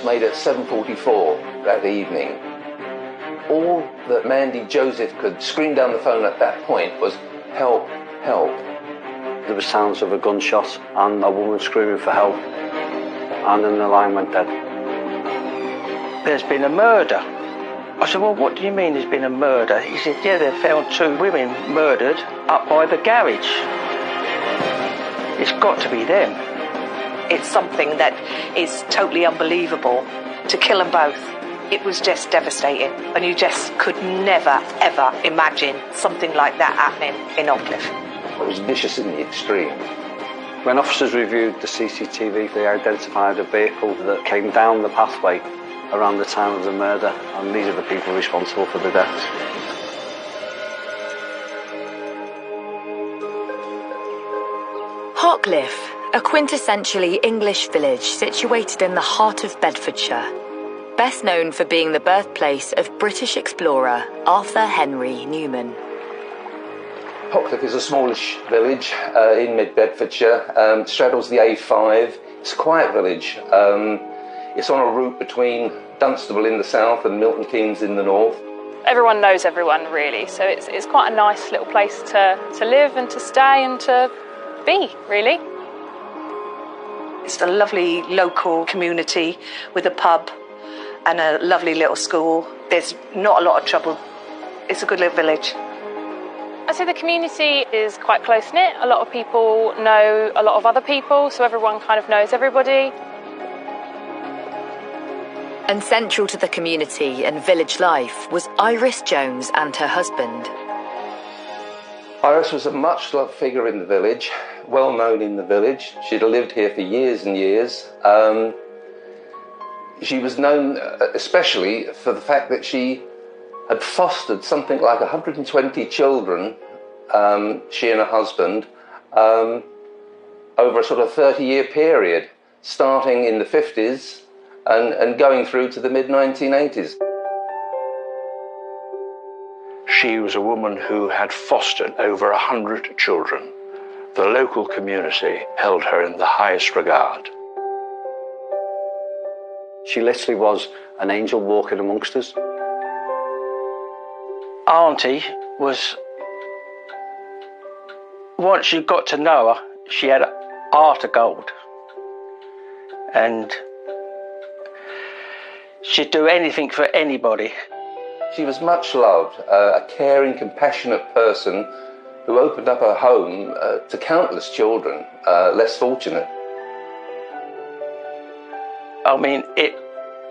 Made at 7:44 that evening. All that Mandy Joseph could scream down the phone at that point was, "Help, help." There were sounds of a gunshot and a woman screaming for help, and then the line went dead. There's been a murder. I said, well, what do you mean there's been a murder? He said, yeah, they found 2 women murdered up by the garage. It's got to be them. It's something that is totally unbelievable to kill them both. It was just devastating, and you just could never, ever imagine something like that happening in Oldcliff. It was vicious in the extreme. When officers reviewed the CCTV, they identified a vehicle that came down the pathway around the time of the murder, and these are the people responsible for the deaths. Hartcliffe, a quintessentially English village situated in the heart of Bedfordshire, best known for being the birthplace of British explorer Arthur Henry Newman. Hockliffe is a smallish village in mid-Bedfordshire, straddles the A5. It's a quiet village. It's on a route between Dunstable in the south and Milton Keynes in the north. Everyone knows everyone, really, so it's quite a nice little place to live and to stay and to be, really. It's a lovely local community with a pub and a lovely little school. There's not a lot of trouble. It's a good little village. I'd say the community is quite close-knit. A lot of people know a lot of other people, so everyone kind of knows everybody. And central to the community and village life was Iris Jones and her husband. Iris was a much-loved figure in the village, well known in the village. She'd lived here for years and years. She was known especially for the fact that she had fostered something like 120 children, she and her husband, over a sort of 30-year period, starting in the 50s and going through to the mid-1980s. She was a woman who had fostered over 100 children. The local community held her in the highest regard. She literally was an angel walking amongst us. Auntie was, once you got to know her, she had a heart of gold. And she'd do anything for anybody. She was much loved, a caring, compassionate person who opened up her home to countless children, less fortunate. I mean, it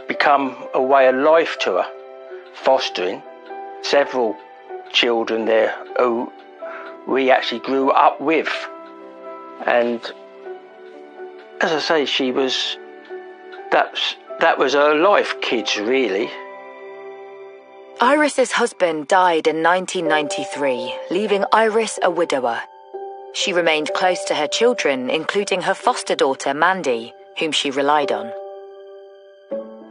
became a way of life to her, fostering several children there who we actually grew up with. And as I say, she was, that was her life, kids, really. Iris's husband died in 1993, leaving Iris a widower. She remained close to her children, including her foster daughter, Mandy, whom she relied on.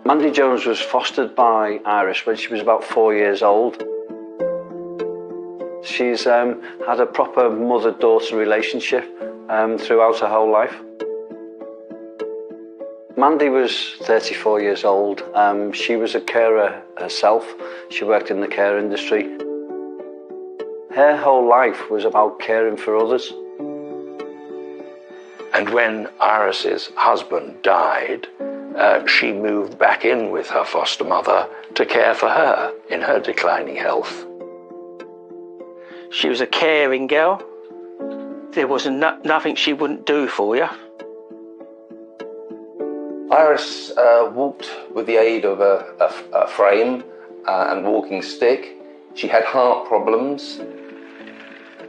Mandy Jones was fostered by Iris when she was about 4 years old. She's had a proper mother-daughter relationship throughout her whole life. Mandy was 34 years old. She was a carer herself. She worked in the care industry. Her whole life was about caring for others. And when Iris's husband died, she moved back in with her foster mother to care for her in her declining health. She was a caring girl. There was nothing she wouldn't do for you. Iris walked with the aid of a frame and walking stick. She had heart problems,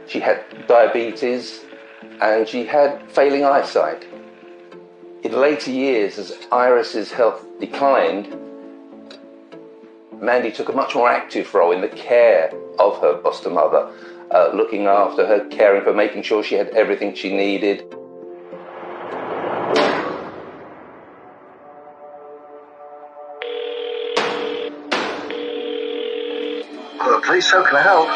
she had diabetes, and she had failing eyesight. In later years, as Iris's health declined, Mandy took a much more active role in the care of her foster mother, looking after her, caring for, making sure she had everything she needed. Please, how can I help?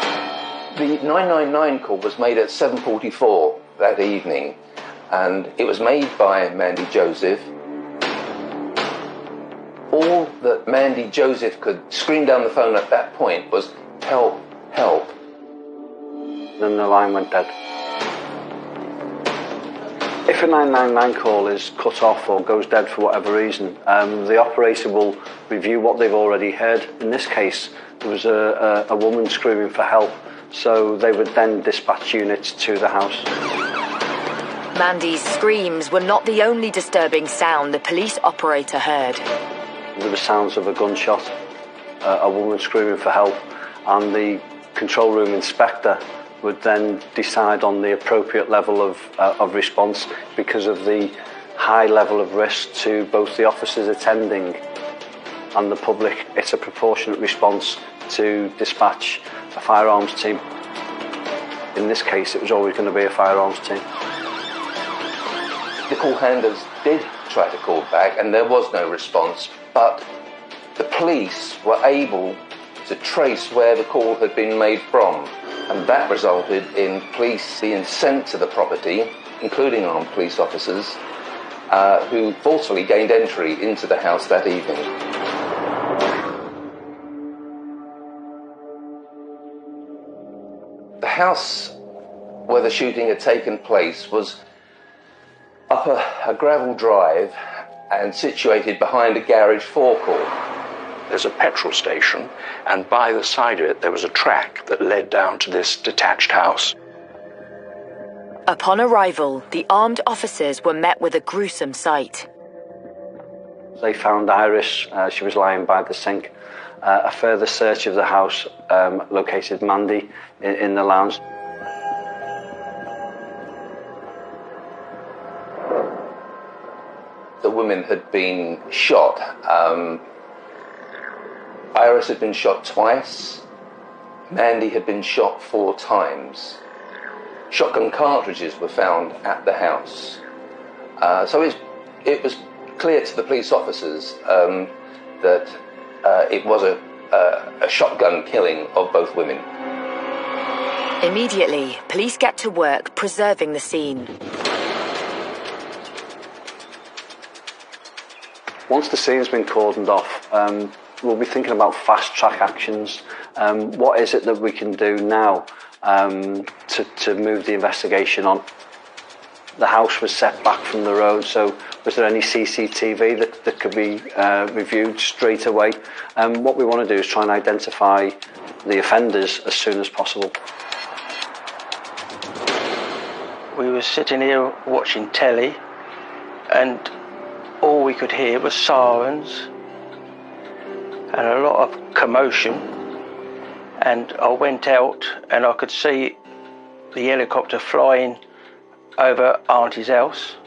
The 999 call was made at 7:44 that evening, and it was made by Mandy Joseph. All that Mandy Joseph could scream down the phone at that point was, "Help, help." Then the line went dead. If a 999 call is cut off or goes dead for whatever reason, the operator will review what they've already heard. In this case, there was a woman screaming for help, so they would then dispatch units to the house. Mandy's screams were not the only disturbing sound the police operator heard. There were sounds of a gunshot, a woman screaming for help, and the control room inspector would then decide on the appropriate level of response because of the high level of risk to both the officers attending and the public. It's a proportionate response to dispatch a firearms team. In this case, it was always going to be a firearms team. The call handlers did try to call back and there was no response, but the police were able to trace where the call had been made from. And that resulted in police being sent to the property, including armed police officers, who forcefully gained entry into the house that evening. The house where the shooting had taken place was up a gravel drive and situated behind a garage forecourt. There's a petrol station, and by the side of it there was a track that led down to this detached house. Upon arrival, the armed officers were met with a gruesome sight. They found Iris, she was lying by the sink. A further search of the house located Mandy in the lounge. The women had been shot. Iris had been shot twice. Mandy had been shot 4 times. Shotgun cartridges were found at the house. So it was clear to the police officers that it was a shotgun killing of both women. Immediately, police get to work preserving the scene. Once the scene's been cordoned off, we'll be thinking about fast-track actions. What is it that we can do now to move the investigation on? The house was set back from the road, so was there any CCTV that could be reviewed straight away? What we want to do is try and identify the offenders as soon as possible. We were sitting here watching telly, and all we could hear was sirens and a lot of commotion. And I went out and I could see the helicopter flying over Auntie's house.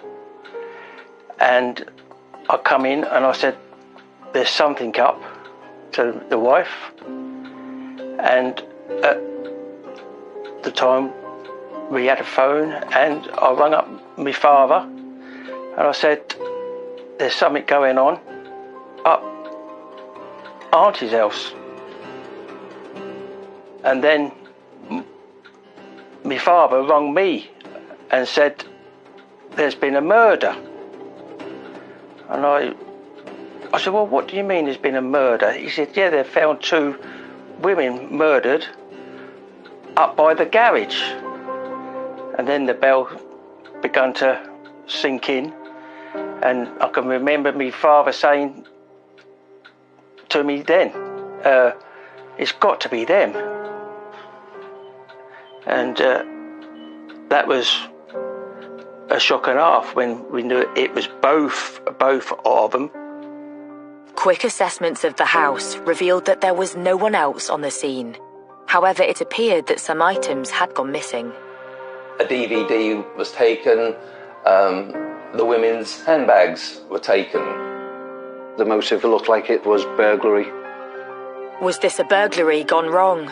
And I come in and I said, "There's something up," to the wife. And at the time we had a phone, and I rang up my father and I said, "There's something going on up Auntie's house." And then my father rang me and said, "There's been a murder." And I said, "Well, what do you mean there's been a murder?" He said, "Yeah, they found 2 women murdered up by the garage." And then the bell began to sink in. And I can remember my father saying to me then, "It's got to be them." And that was a shock and a half when we knew it was both of them. Quick assessments of the house revealed that there was no one else on the scene. However, it appeared that some items had gone missing. A DVD was taken. The women's handbags were taken. The motive looked like it was burglary. Was this a burglary gone wrong?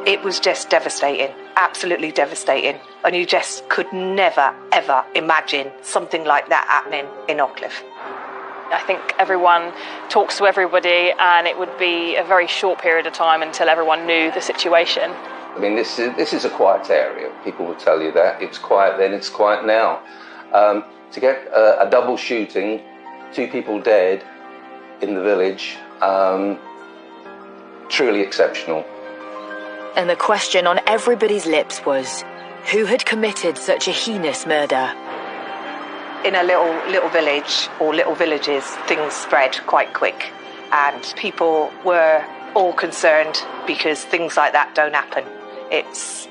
It was just devastating, absolutely devastating. And you just could never, ever imagine something like that happening in Ockcliffe. I think everyone talks to everybody, and it would be a very short period of time until everyone knew the situation. I mean, this is a quiet area. People will tell you that. It was quiet then, it's quiet now. To get a double shooting, 2 people dead in the village, truly exceptional. And the question on everybody's lips was, who had committed such a heinous murder? In a little village, or little villages, things spread quite quick. And people were all concerned because things like that don't happen. It's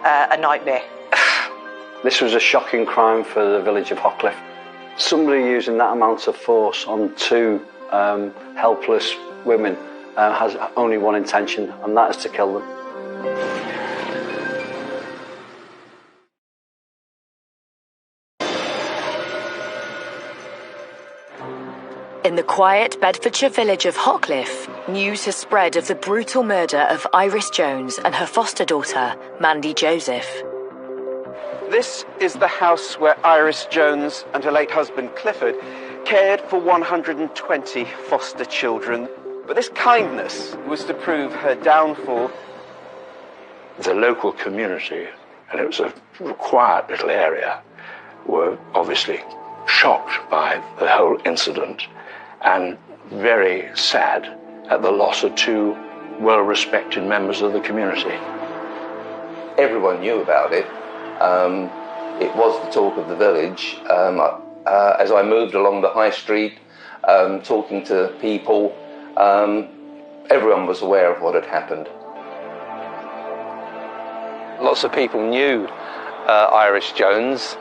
a nightmare. This was a shocking crime for the village of Ockcliffe. Somebody using that amount of force on 2 helpless women has only one intention, and that is to kill them. In the quiet Bedfordshire village of Ockcliffe, news has spread of the brutal murder of Iris Jones and her foster daughter, Mandy Joseph. This is the house where Iris Jones and her late husband Clifford cared for 120 foster children. But this kindness was to prove her downfall. the local community, and it was a quiet little area, were obviously shocked by the whole incident and very sad at the loss of two well-respected members of the community. Everyone knew about it. It was the talk of the village. As I moved along the high street, talking to people, everyone was aware of what had happened. Lots of people knew Iris Jones,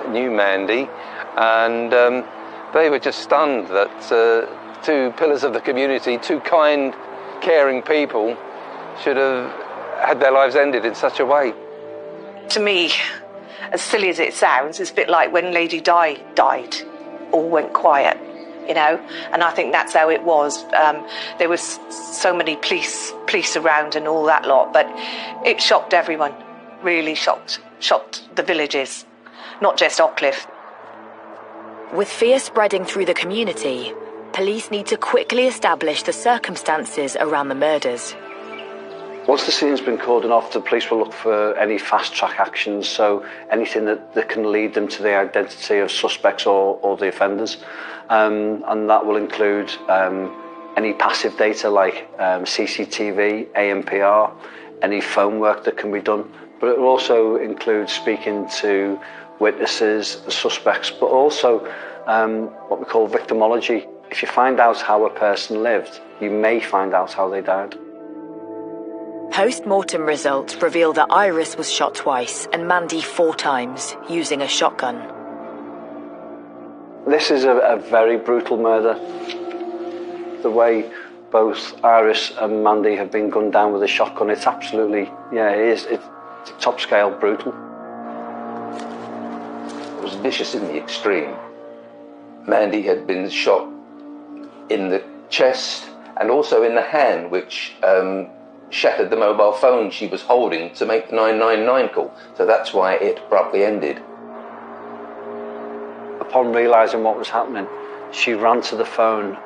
knew Mandy, and they were just stunned that two pillars of the community, two kind, caring people, should have had their lives ended in such a way. To me, as silly as it sounds, it's a bit like when Lady Di died, all went quiet, you know, and I think that's how it was. There was so many police around and all that lot, but it shocked everyone, really shocked the villages, not just Ockcliffe. With fear spreading through the community, police need to quickly establish the circumstances around the murders. Once the scene's been cordoned off, the police will look for any fast-track actions, so anything that can lead them to the identity of suspects or the offenders. And that will include any passive data like CCTV, ANPR, any phone work that can be done. But it will also include speaking to witnesses, the suspects, but also what we call victimology. If you find out how a person lived, you may find out how they died. Post-mortem results reveal that Iris was shot twice and Mandy 4 times, using a shotgun. This is a very brutal murder. The way both Iris and Mandy have been gunned down with a shotgun, it's absolutely, it's top scale brutal. It was vicious in the extreme. Mandy had been shot in the chest and also in the hand, which shattered the mobile phone she was holding to make the 999 call. So that's why it abruptly ended. Upon realising what was happening, she ran to the phone,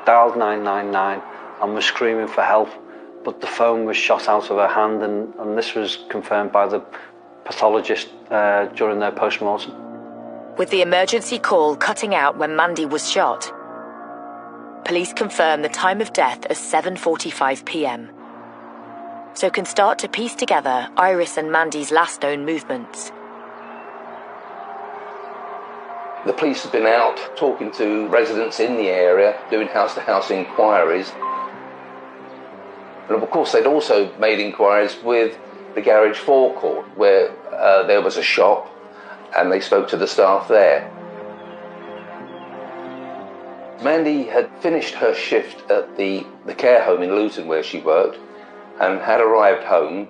dialed 999 and was screaming for help, but the phone was shot out of her hand, and this was confirmed by the pathologist during their post-mortem. With the emergency call cutting out when Mandy was shot, police confirm the time of death as 7:45 p.m. so can start to piece together Iris and Mandy's last known movements. The police have been out talking to residents in the area, doing house-to-house inquiries. And of course they'd also made inquiries with the garage forecourt, where there was a shop, and they spoke to the staff there. Mandy had finished her shift at the care home in Luton where she worked and had arrived home,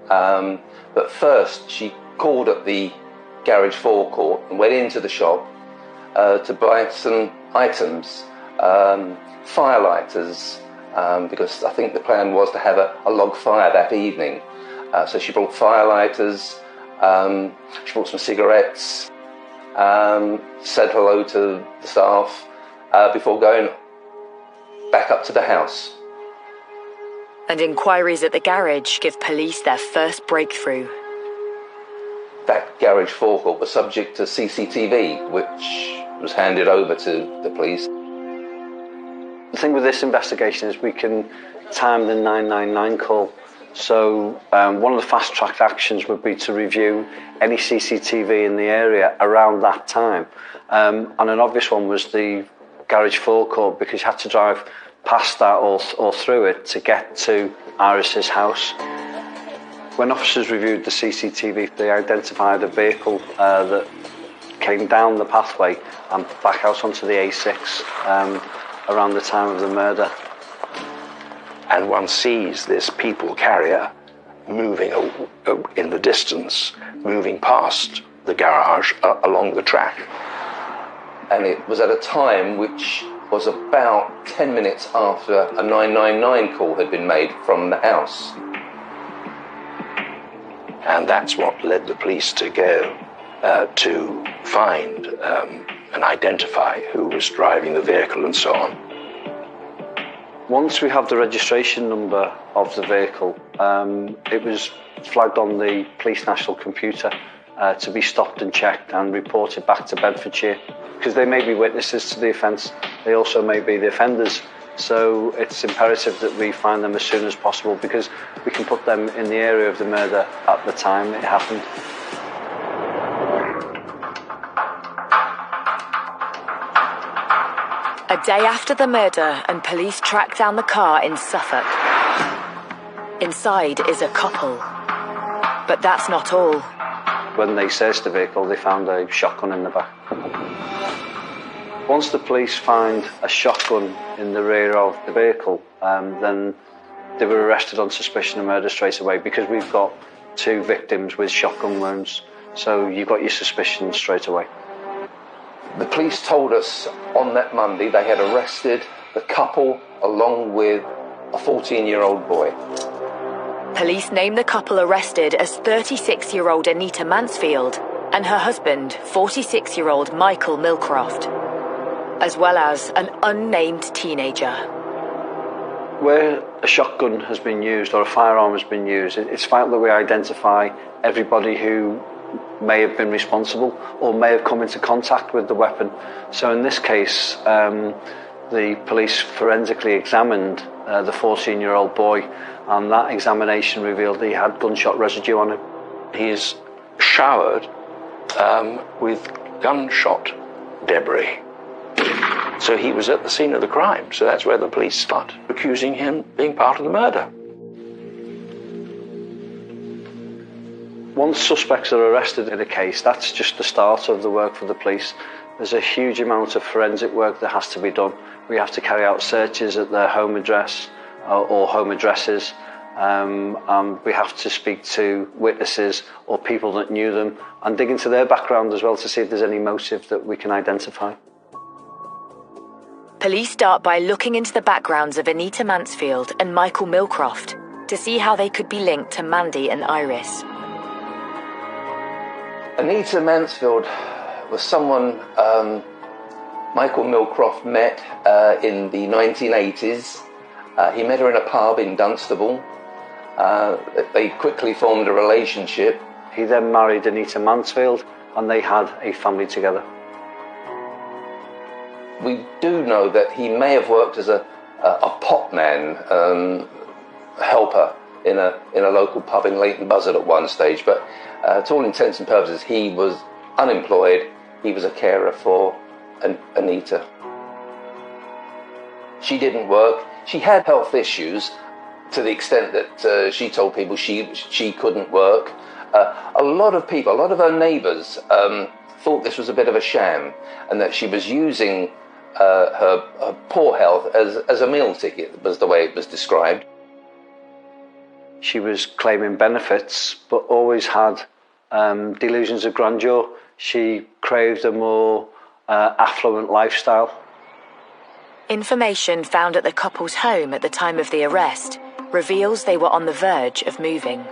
but first she called up the garage forecourt and went into the shop to buy some items, firelighters, because I think the plan was to have a log fire that evening. So she brought firelighters, she brought some cigarettes, said hello to the staff before going back up to the house. And inquiries at the garage give police their first breakthrough. That garage forecourt was subject to CCTV, which was handed over to the police. The thing with this investigation is we can time the 999 call. So one of the fast-track actions would be to review any CCTV in the area around that time. And an obvious one was the garage forecourt, because you had to drive past that or through it to get to Iris's house. When officers reviewed the CCTV, they identified a vehicle that came down the pathway and back out onto the A6 around the time of the murder. And one sees this people carrier moving in the distance, moving past the garage along the track. And it was at a time which was about 10 minutes after a 999 call had been made from the house. And that's what led the police to go to find and identify who was driving the vehicle and so on. Once we have the registration number of the vehicle, it was flagged on the police national computer to be stopped and checked and reported back to Bedfordshire, because they may be witnesses to the offence, they also may be the offenders. So it's imperative that we find them as soon as possible, because we can put them in the area of the murder at the time it happened. A day after the murder, and police track down the car in Suffolk. Inside is a couple. But that's not all. When they searched the vehicle, they found a shotgun in the back. Once the police find a shotgun in the rear of the vehicle, then they were arrested on suspicion of murder straight away, because we've got 2 victims with shotgun wounds. So you've got your suspicion straight away. The police told us on that Monday they had arrested the couple along with a 14-year-old boy. Police named the couple arrested as 36-year-old Anita Mansfield and her husband, 46-year-old Michael Millcroft, as well as an unnamed teenager. Where a shotgun has been used or a firearm has been used, it's vital that we identify everybody who may have been responsible or may have come into contact with the weapon. So in this case, the police forensically examined the 14-year-old boy, and that examination revealed he had gunshot residue on him. He is showered with gunshot debris. So he was at the scene of the crime, so that's where the police start accusing him being part of the murder. Once suspects are arrested in a case, that's just the start of the work for the police. There's a huge amount of forensic work that has to be done. We have to carry out searches at their home address or home addresses, and we have to speak to witnesses or people that knew them and dig into their background as well to see if there's any motive that we can identify. Police start by looking into the backgrounds of Anita Mansfield and Michael Millcroft to see how they could be linked to Mandy and Iris. Anita Mansfield was someone Michael Millcroft met in the 1980s. He met her in a pub in Dunstable. They quickly formed a relationship. He then married Anita Mansfield and they had a family together. We do know that he may have worked as a potman helper in a local pub in Leighton Buzzard at one stage, but to all intents and purposes he was unemployed. He was a carer for Anita. She didn't work. She had health issues to the extent that she told people she couldn't work. A lot of people, a lot of her neighbours thought this was a bit of a sham and that she was using her poor health as a meal ticket, was the way it was described. She was claiming benefits, but always had delusions of grandeur. She craved a more affluent lifestyle. Information found at the couple's home at the time of the arrest reveals they were on the verge of moving.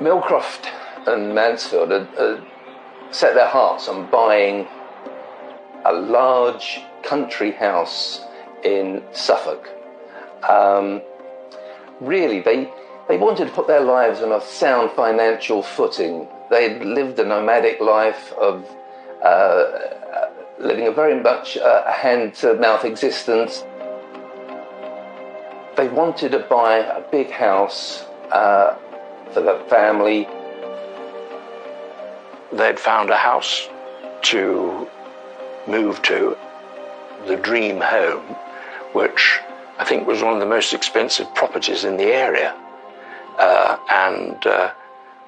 Millcroft and Mansfield had set their hearts on buying a large country house in Suffolk. Really, they wanted to put their lives on a sound financial footing. They'd lived a nomadic life of living a very much a hand-to-mouth existence. They wanted to buy a big house for the family. They'd found a house to move to, the dream home, which I think was one of the most expensive properties in the area. And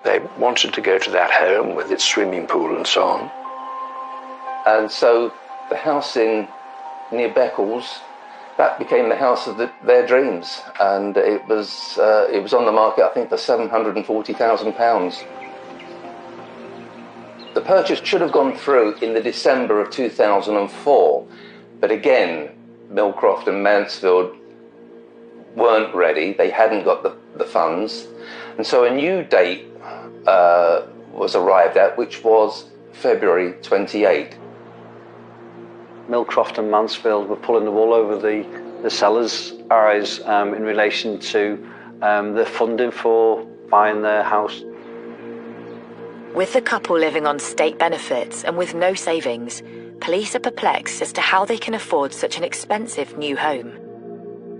they wanted to go to that home with its swimming pool and so on. And so the house near Beccles, that became the house of their dreams, and it was on the market, I think, for £740,000. The purchase should have gone through in the December of 2004, but again, Millcroft and Mansfield weren't ready. They hadn't got the funds, and so a new date was arrived at, which was February 28. Millcroft and Mansfield were pulling the wool over the the seller's eyes in relation to the funding for buying their house. With the couple living on state benefits and with no savings, police are perplexed as to how they can afford such an expensive new home.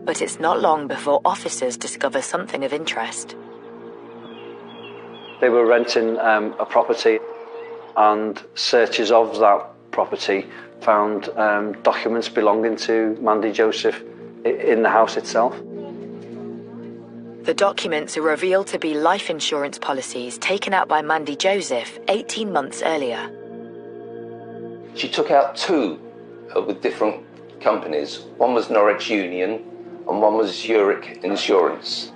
But it's not long before officers discover something of interest. They were renting a property, and searches of that property found documents belonging to Mandy Joseph in the house itself. The documents are revealed to be life insurance policies taken out by Mandy Joseph 18 months earlier. She took out two with different companies. One was Norwich Union and one was Zurich Insurance.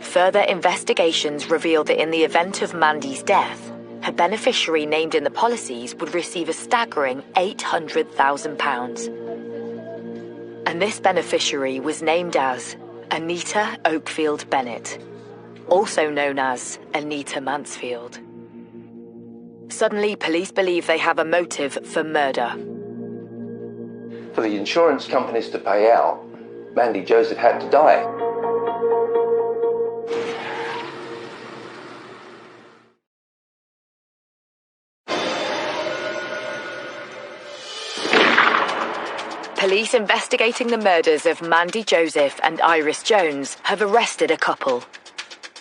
Further investigations revealed that in the event of Mandy's death, her beneficiary named in the policies would receive a staggering £800,000. And this beneficiary was named as Anita Oakfield Bennett, also known as Anita Mansfield. Suddenly, police believe they have a motive for murder. For the insurance companies to pay out, Mandy Joseph had to die. Police investigating the murders of Mandy Joseph and Iris Jones have arrested a couple,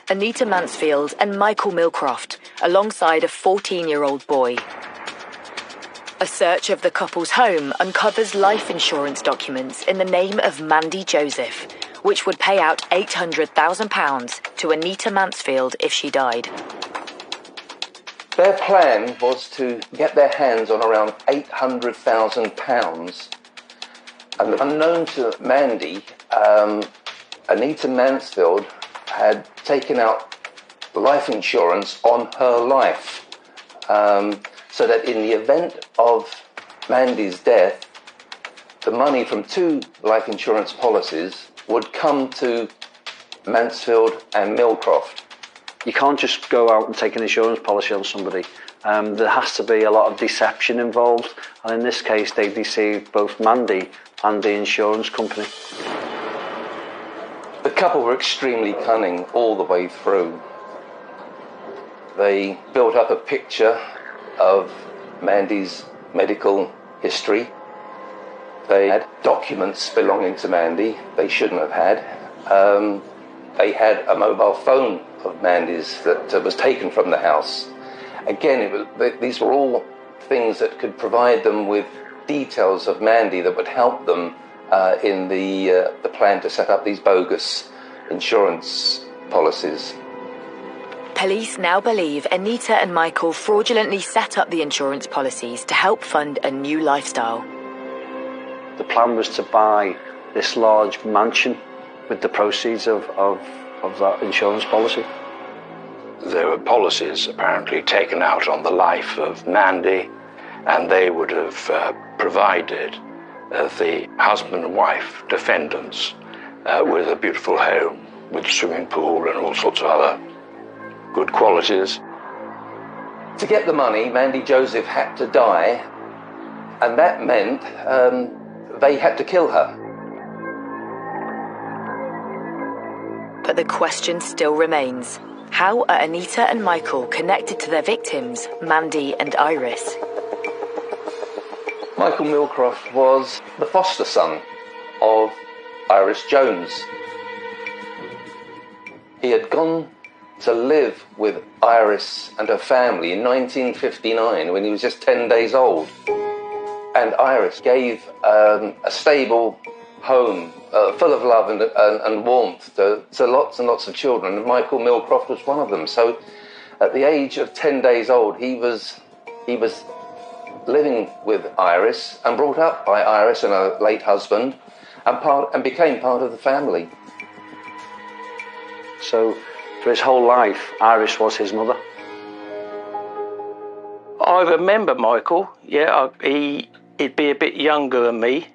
Anita Mansfield and Michael Millcroft, alongside a 14-year-old boy. A search of the couple's home uncovers life insurance documents in the name of Mandy Joseph, which would pay out £800,000 to Anita Mansfield if she died. Their plan was to get their hands on around £800,000. And unknown to Mandy, Anita Mansfield had taken out life insurance on her life, so that in the event of Mandy's death, the money from two life insurance policies would come to Mansfield and Millcroft. You can't just go out and take an insurance policy on somebody. There has to be a lot of deception involved, and in this case they deceived both Mandy and the insurance company. The couple were extremely cunning all the way through. They built up a picture of Mandy's medical history. They had documents belonging to Mandy they shouldn't have had. They had a mobile phone of Mandy's that was taken from the house. Again, these were all things that could provide them with details of Mandy that would help them in the plan to set up these bogus insurance policies. Police now believe Anita and Michael fraudulently set up the insurance policies to help fund a new lifestyle. The plan was to buy this large mansion with the proceeds of that insurance policy. There were policies apparently taken out on the life of Mandy, and they would have provided the husband and wife defendants with a beautiful home with a swimming pool and all sorts of other good qualities. To get the money, Mandy Joseph had to die, and that meant they had to kill her. But the question still remains. How are Anita and Michael connected to their victims, Mandy and Iris? Michael Millcroft was the foster son of Iris Jones. He had gone to live with Iris and her family in 1959 when he was just 10 days old. And Iris gave a stable home full of love and warmth to lots and lots of children, and Michael Millcroft was one of them. So at the age of 10 days old, he was living with Iris and brought up by Iris and her late husband, and became part of the family. So for his whole life, Iris was his mother. I remember Michael, he'd be a bit younger than me.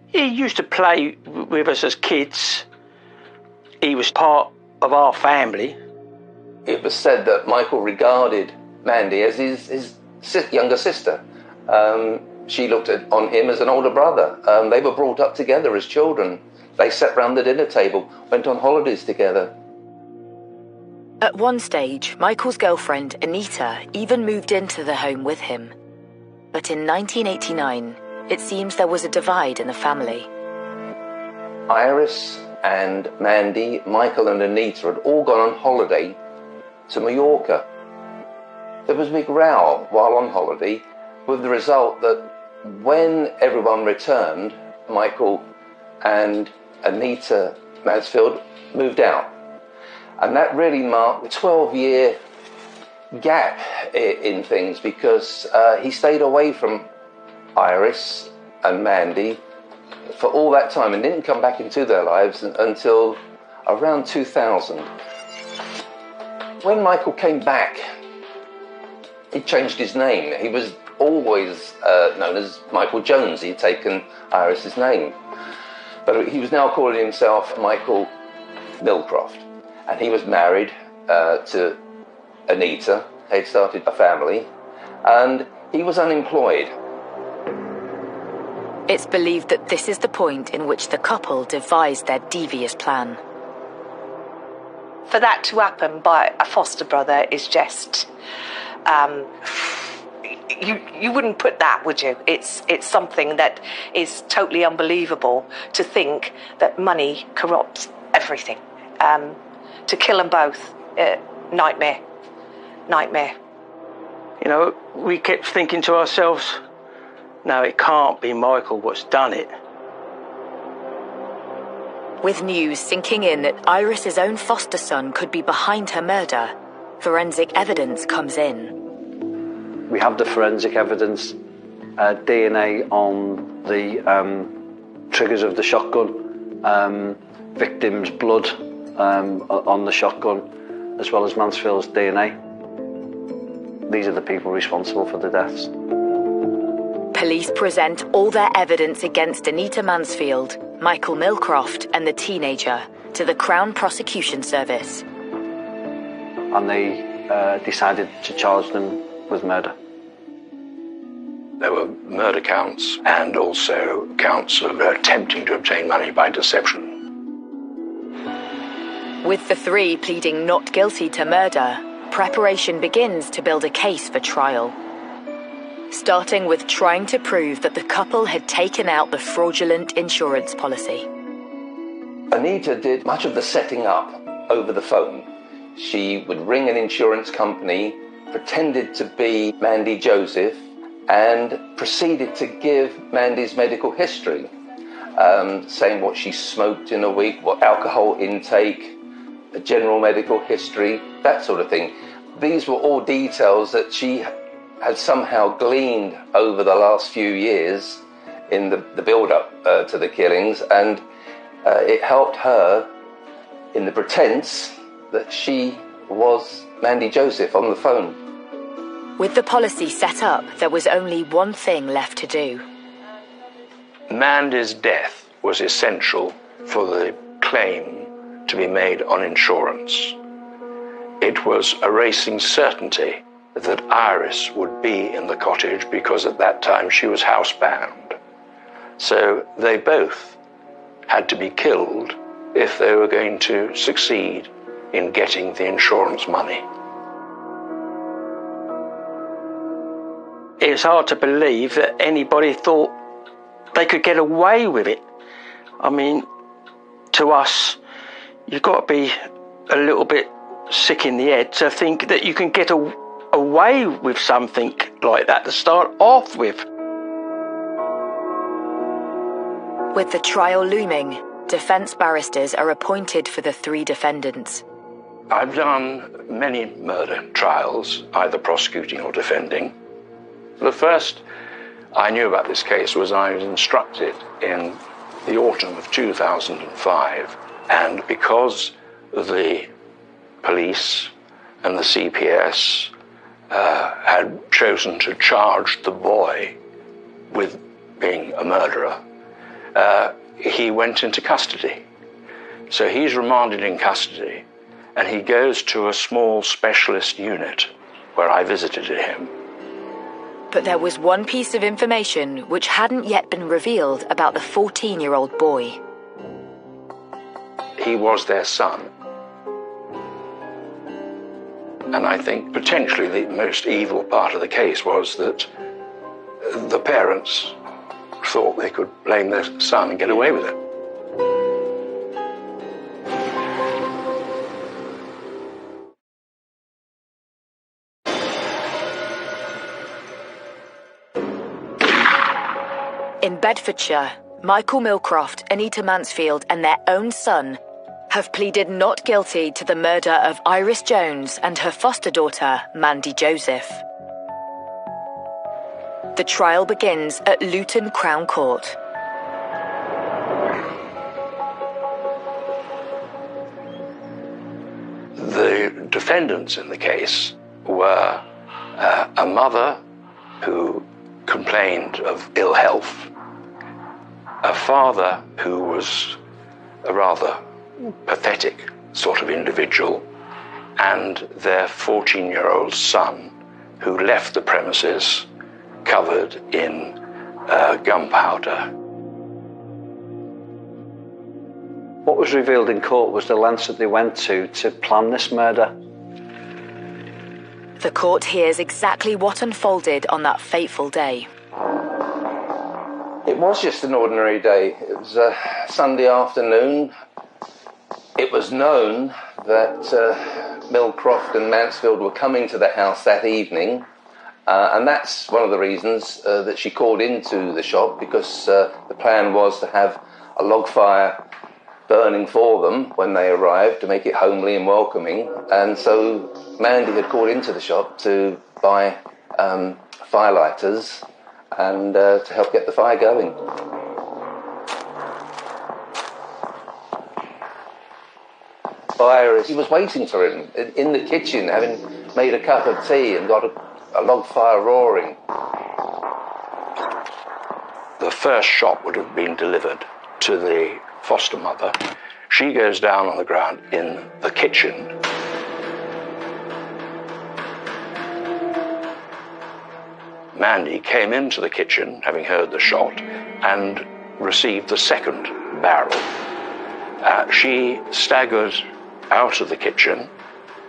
He used to play with us as kids. He was part of our family. It was said that Michael regarded Mandy as his younger sister. She looked on him as an older brother. They were brought up together as children. They sat round the dinner table, went on holidays together. At one stage, Michael's girlfriend, Anita, even moved into the home with him. But in 1989, it seems there was a divide in the family. Iris and Mandy, Michael and Anita had all gone on holiday to Mallorca. There was a big row while on holiday, with the result that when everyone returned, Michael and Anita Mansfield moved out. And that really marked a 12-year gap in things, because he stayed away from Iris and Mandy for all that time and didn't come back into their lives until around 2000. When Michael came back, he changed his name. He was always known as Michael Jones. He'd taken Iris's name. But he was now calling himself Michael Millcroft. And he was married to Anita. They'd started a family. And he was unemployed. It's believed that this is the point in which the couple devised their devious plan. For that to happen by a foster brother is just... You wouldn't put that, would you? It's something that is totally unbelievable to think that money corrupts everything. To kill them both, nightmare. You know, we kept thinking to ourselves, no, it can't be Michael what's done it. With news sinking in that Iris's own foster son could be behind her murder, forensic evidence comes in. We have the forensic evidence, DNA on the triggers of the shotgun, victim's blood on the shotgun, as well as Mansfield's DNA. These are the people responsible for the deaths. Police present all their evidence against Anita Mansfield, Michael Millcroft and the teenager to the Crown Prosecution Service. And they decided to charge them with murder. There were murder counts and also counts of attempting to obtain money by deception. With the three pleading not guilty to murder, preparation begins to build a case for trial. Starting with trying to prove that the couple had taken out the fraudulent insurance policy. Anita did much of the setting up over the phone. She would ring an insurance company, pretended to be Mandy Joseph, and proceeded to give Mandy's medical history, saying what she smoked in a week, what alcohol intake, a general medical history, that sort of thing. These were all details that she had somehow gleaned over the last few years in the build-up to the killings, and it helped her in the pretense that she was Mandy Joseph on the phone. With the policy set up, there was only one thing left to do. Mandy's death was essential for the claim to be made on insurance. It was a racing certainty that Iris would be in the cottage because at that time she was housebound. So they both had to be killed if they were going to succeed in getting the insurance money. It's hard to believe that anybody thought they could get away with it. I mean, to us, you've got to be a little bit sick in the head to think that you can get away with something like that to start off with. With the trial looming, defence barristers are appointed for the three defendants. I've done many murder trials, either prosecuting or defending. The first I knew about this case was I was instructed in the autumn of 2005, and because the police and the CPS had chosen to charge the boy with being a murderer, he went into custody. So he's remanded in custody, and he goes to a small specialist unit where I visited him. But there was one piece of information which hadn't yet been revealed about the 14-year-old boy. He was their son. And I think potentially the most evil part of the case was that the parents thought they could blame their son and get away with it. In Bedfordshire, Michael Millcroft, Anita Mansfield and their own son have pleaded not guilty to the murder of Iris Jones and her foster daughter, Mandy Joseph. The trial begins at Luton Crown Court. The defendants in the case were a mother who complained of ill health, a father who was a rather pathetic sort of individual, and their 14-year-old son who left the premises covered in gunpowder. What was revealed in court was the lengths that they went to plan this murder. The court hears exactly what unfolded on that fateful day. It was just an ordinary day. It was a Sunday afternoon. It was known that Millcroft and Mansfield were coming to the house that evening, and that's one of the reasons that she called into the shop, because the plan was to have a log fire burning for them when they arrived to make it homely and welcoming. And so Mandy had called into the shop to buy firelighters and to help get the fire going. Iris, he was waiting for him in the kitchen, having made a cup of tea and got a log fire roaring. The first shot would have been delivered to the foster mother. She goes down on the ground in the kitchen. Mandy came into the kitchen, having heard the shot, and received the second barrel. She staggered out of the kitchen,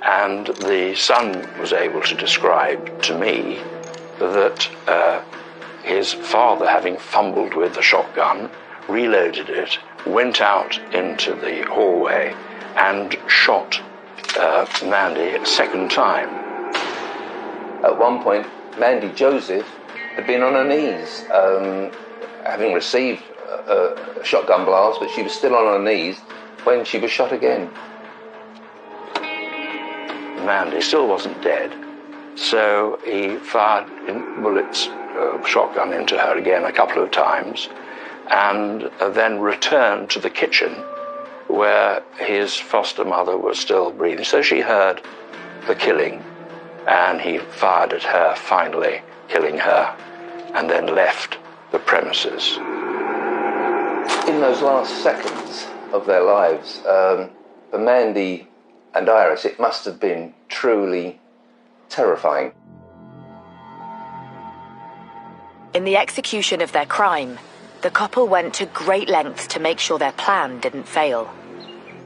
and the son was able to describe to me that his father, having fumbled with the shotgun, reloaded it, went out into the hallway and shot Mandy a second time. At one point, Mandy Joseph had been on her knees, having received a shotgun blast, but she was still on her knees when she was shot again. Mandy still wasn't dead, so he fired bullets, shotgun into her again a couple of times, and then returned to the kitchen where his foster mother was still breathing. So she heard the killing, and he fired at her, finally killing her, and then left the premises. In those last seconds of their lives, for Mandy and Iris, it must have been truly terrifying. In the execution of their crime, the couple went to great lengths to make sure their plan didn't fail.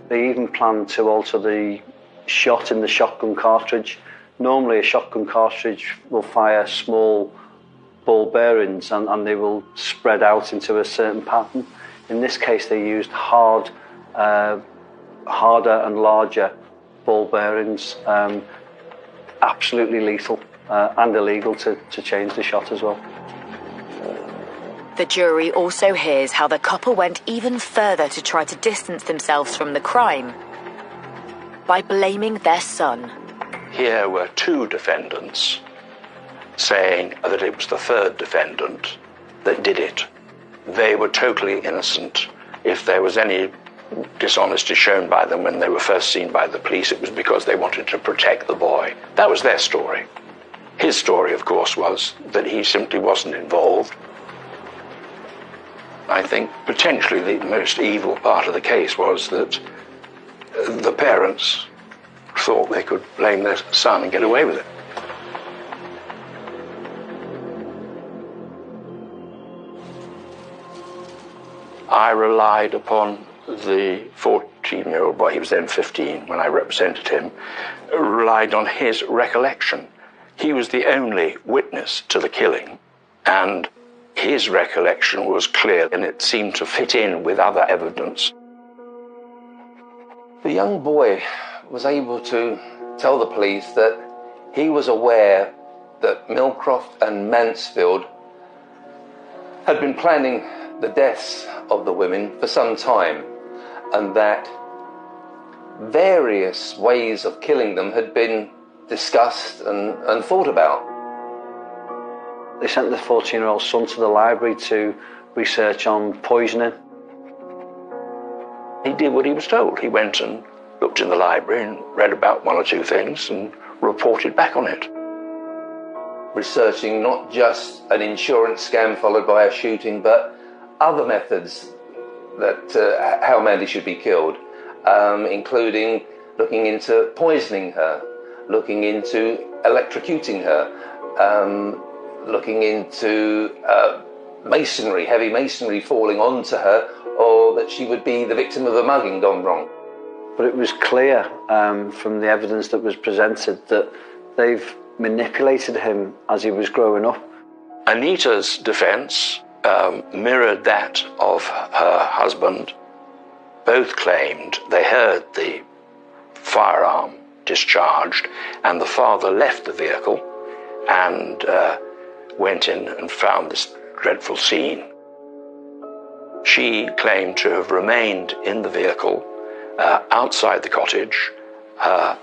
They even planned to alter the shot in the shotgun cartridge. Normally a shotgun cartridge will fire small ball bearings and they will spread out into a certain pattern. In this case they used harder and larger ball bearings, absolutely lethal and illegal to change the shot as well. The jury also hears how the couple went even further to try to distance themselves from the crime by blaming their son. Here were two defendants saying that it was the third defendant that did it. They were totally innocent. If there was any dishonesty shown by them when they were first seen by the police, it was because they wanted to protect the boy. That was their story. His story, of course, was that he simply wasn't involved. I think potentially the most evil part of the case was that the parents thought they could blame their son and get away with it. I relied upon the 14-year-old boy, he was then 15 when I represented him, relied on his recollection. He was the only witness to the killing, and his recollection was clear, and it seemed to fit in with other evidence. The young boy was able to tell the police that he was aware that Millcroft and Mansfield had been planning the deaths of the women for some time, and that various ways of killing them had been discussed and thought about. They sent the 14-year-old son to the library to research on poisoning. He did what he was told. He went and looked in the library and read about one or two things and reported back on it. Researching not just an insurance scam followed by a shooting, but other methods that how Mandy should be killed, including looking into poisoning her, looking into electrocuting her, looking into masonry, heavy masonry falling onto her, or that she would be the victim of a mugging gone wrong. But it was clear from the evidence that was presented that they've manipulated him as he was growing up. Anita's defence mirrored that of her husband. Both claimed they heard the firearm discharged, and the father left the vehicle and went in and found this dreadful scene. She claimed to have remained in the vehicle outside the cottage. Her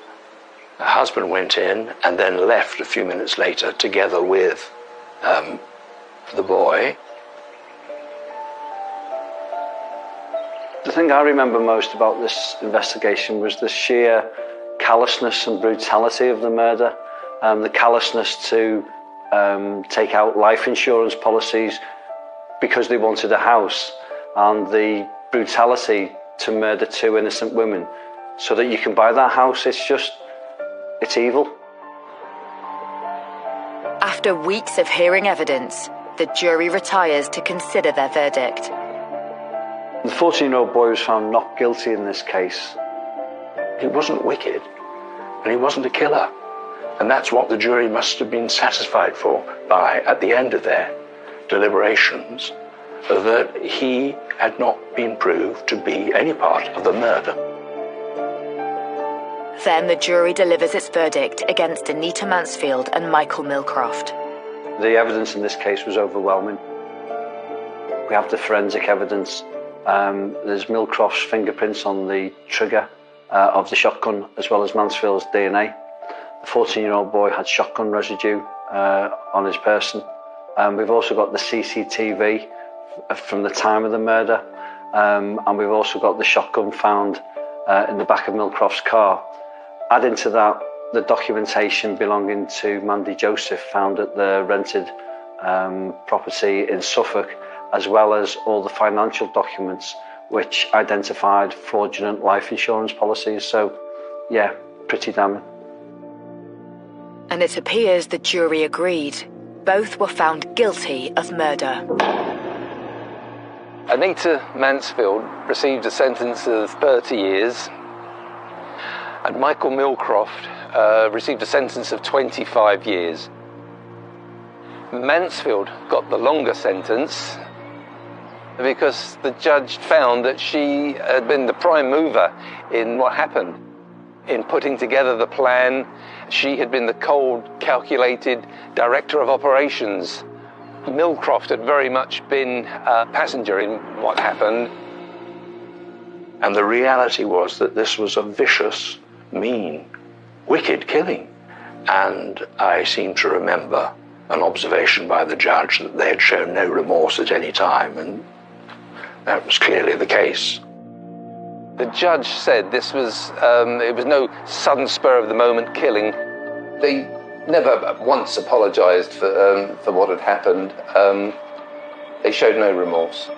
husband went in and then left a few minutes later together with the boy. The thing I remember most about this investigation was the sheer callousness and brutality of the murder, the callousness to take out life insurance policies because they wanted a house, and the brutality to murder two innocent women so that you can buy that house. It's evil. After weeks of hearing evidence, the jury retires to consider their verdict. The 14-year-old boy was found not guilty in this case. He wasn't wicked, and he wasn't a killer. And that's what the jury must have been satisfied by at the end of their deliberations, that he had not been proved to be any part of the murder. Then the jury delivers its verdict against Anita Mansfield and Michael Millcroft. The evidence in this case was overwhelming. We have the forensic evidence. There's Millcroft's fingerprints on the trigger of the shotgun, as well as Mansfield's DNA. The 14-year-old boy had shotgun residue on his person. We've also got the CCTV from the time of the murder, and we've also got the shotgun found in the back of Millcroft's car. Adding to that, the documentation belonging to Mandy Joseph found at the rented property in Suffolk, as well as all the financial documents which identified fraudulent life insurance policies. So, yeah, pretty damning. And it appears the jury agreed. Both were found guilty of murder. Anita Mansfield received a sentence of 30 years, and Michael Millcroft received a sentence of 25 years. Mansfield got the longer sentence because the judge found that she had been the prime mover in what happened, in putting together the plan. She had been the cold, calculated director of operations. Millcroft had very much been a passenger in what happened. And the reality was that this was a vicious, mean, wicked killing. And I seem to remember an observation by the judge that they had shown no remorse at any time, and that was clearly the case. The judge said this was, it was no sudden spur-of-the-moment killing. They never once apologised for what had happened. They showed no remorse.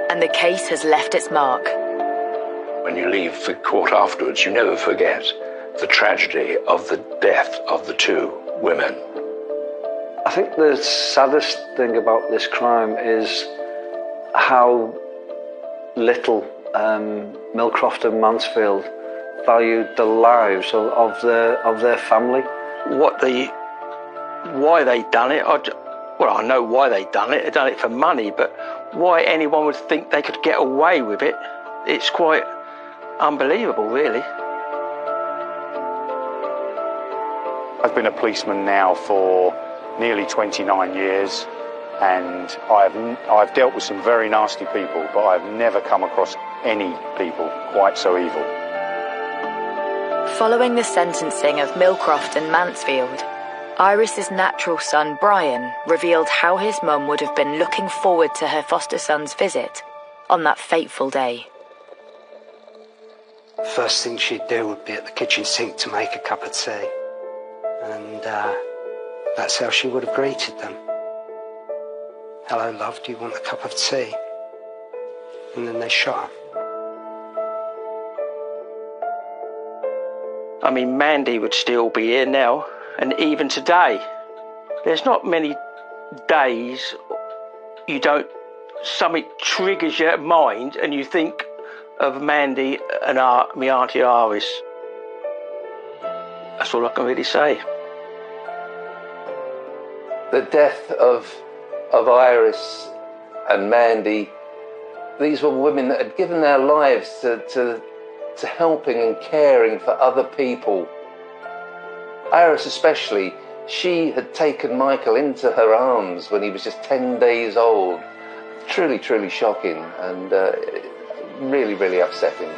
And the case has left its mark. When you leave the court afterwards, you never forget the tragedy of the death of the two women. I think the saddest thing about this crime is how little Millcroft and Mansfield valued the lives of their family. Why they done it? I know why they done it. They done it for money, but why anyone would think they could get away with it, it's quite unbelievable, really. I've been a policeman now for nearly 29 years, and I've dealt with some very nasty people, but I've never come across any people quite so evil. Following the sentencing of Millcroft and Mansfield, Iris's natural son Brian revealed how his mum would have been looking forward to her foster son's visit on that fateful day. First thing she'd do would be at the kitchen sink to make a cup of tea, and that's how she would have greeted them. "Hello, love, do you want a cup of tea?" And then they shot her. I mean, Mandy would still be here now, and even today, there's not many days something triggers your mind and you think of Mandy and my Auntie Iris. That's all I can really say. The death of Iris and Mandy, these were women that had given their lives to helping and caring for other people. Iris especially, she had taken Michael into her arms when he was just 10 days old. Truly, truly shocking and really, really upsetting.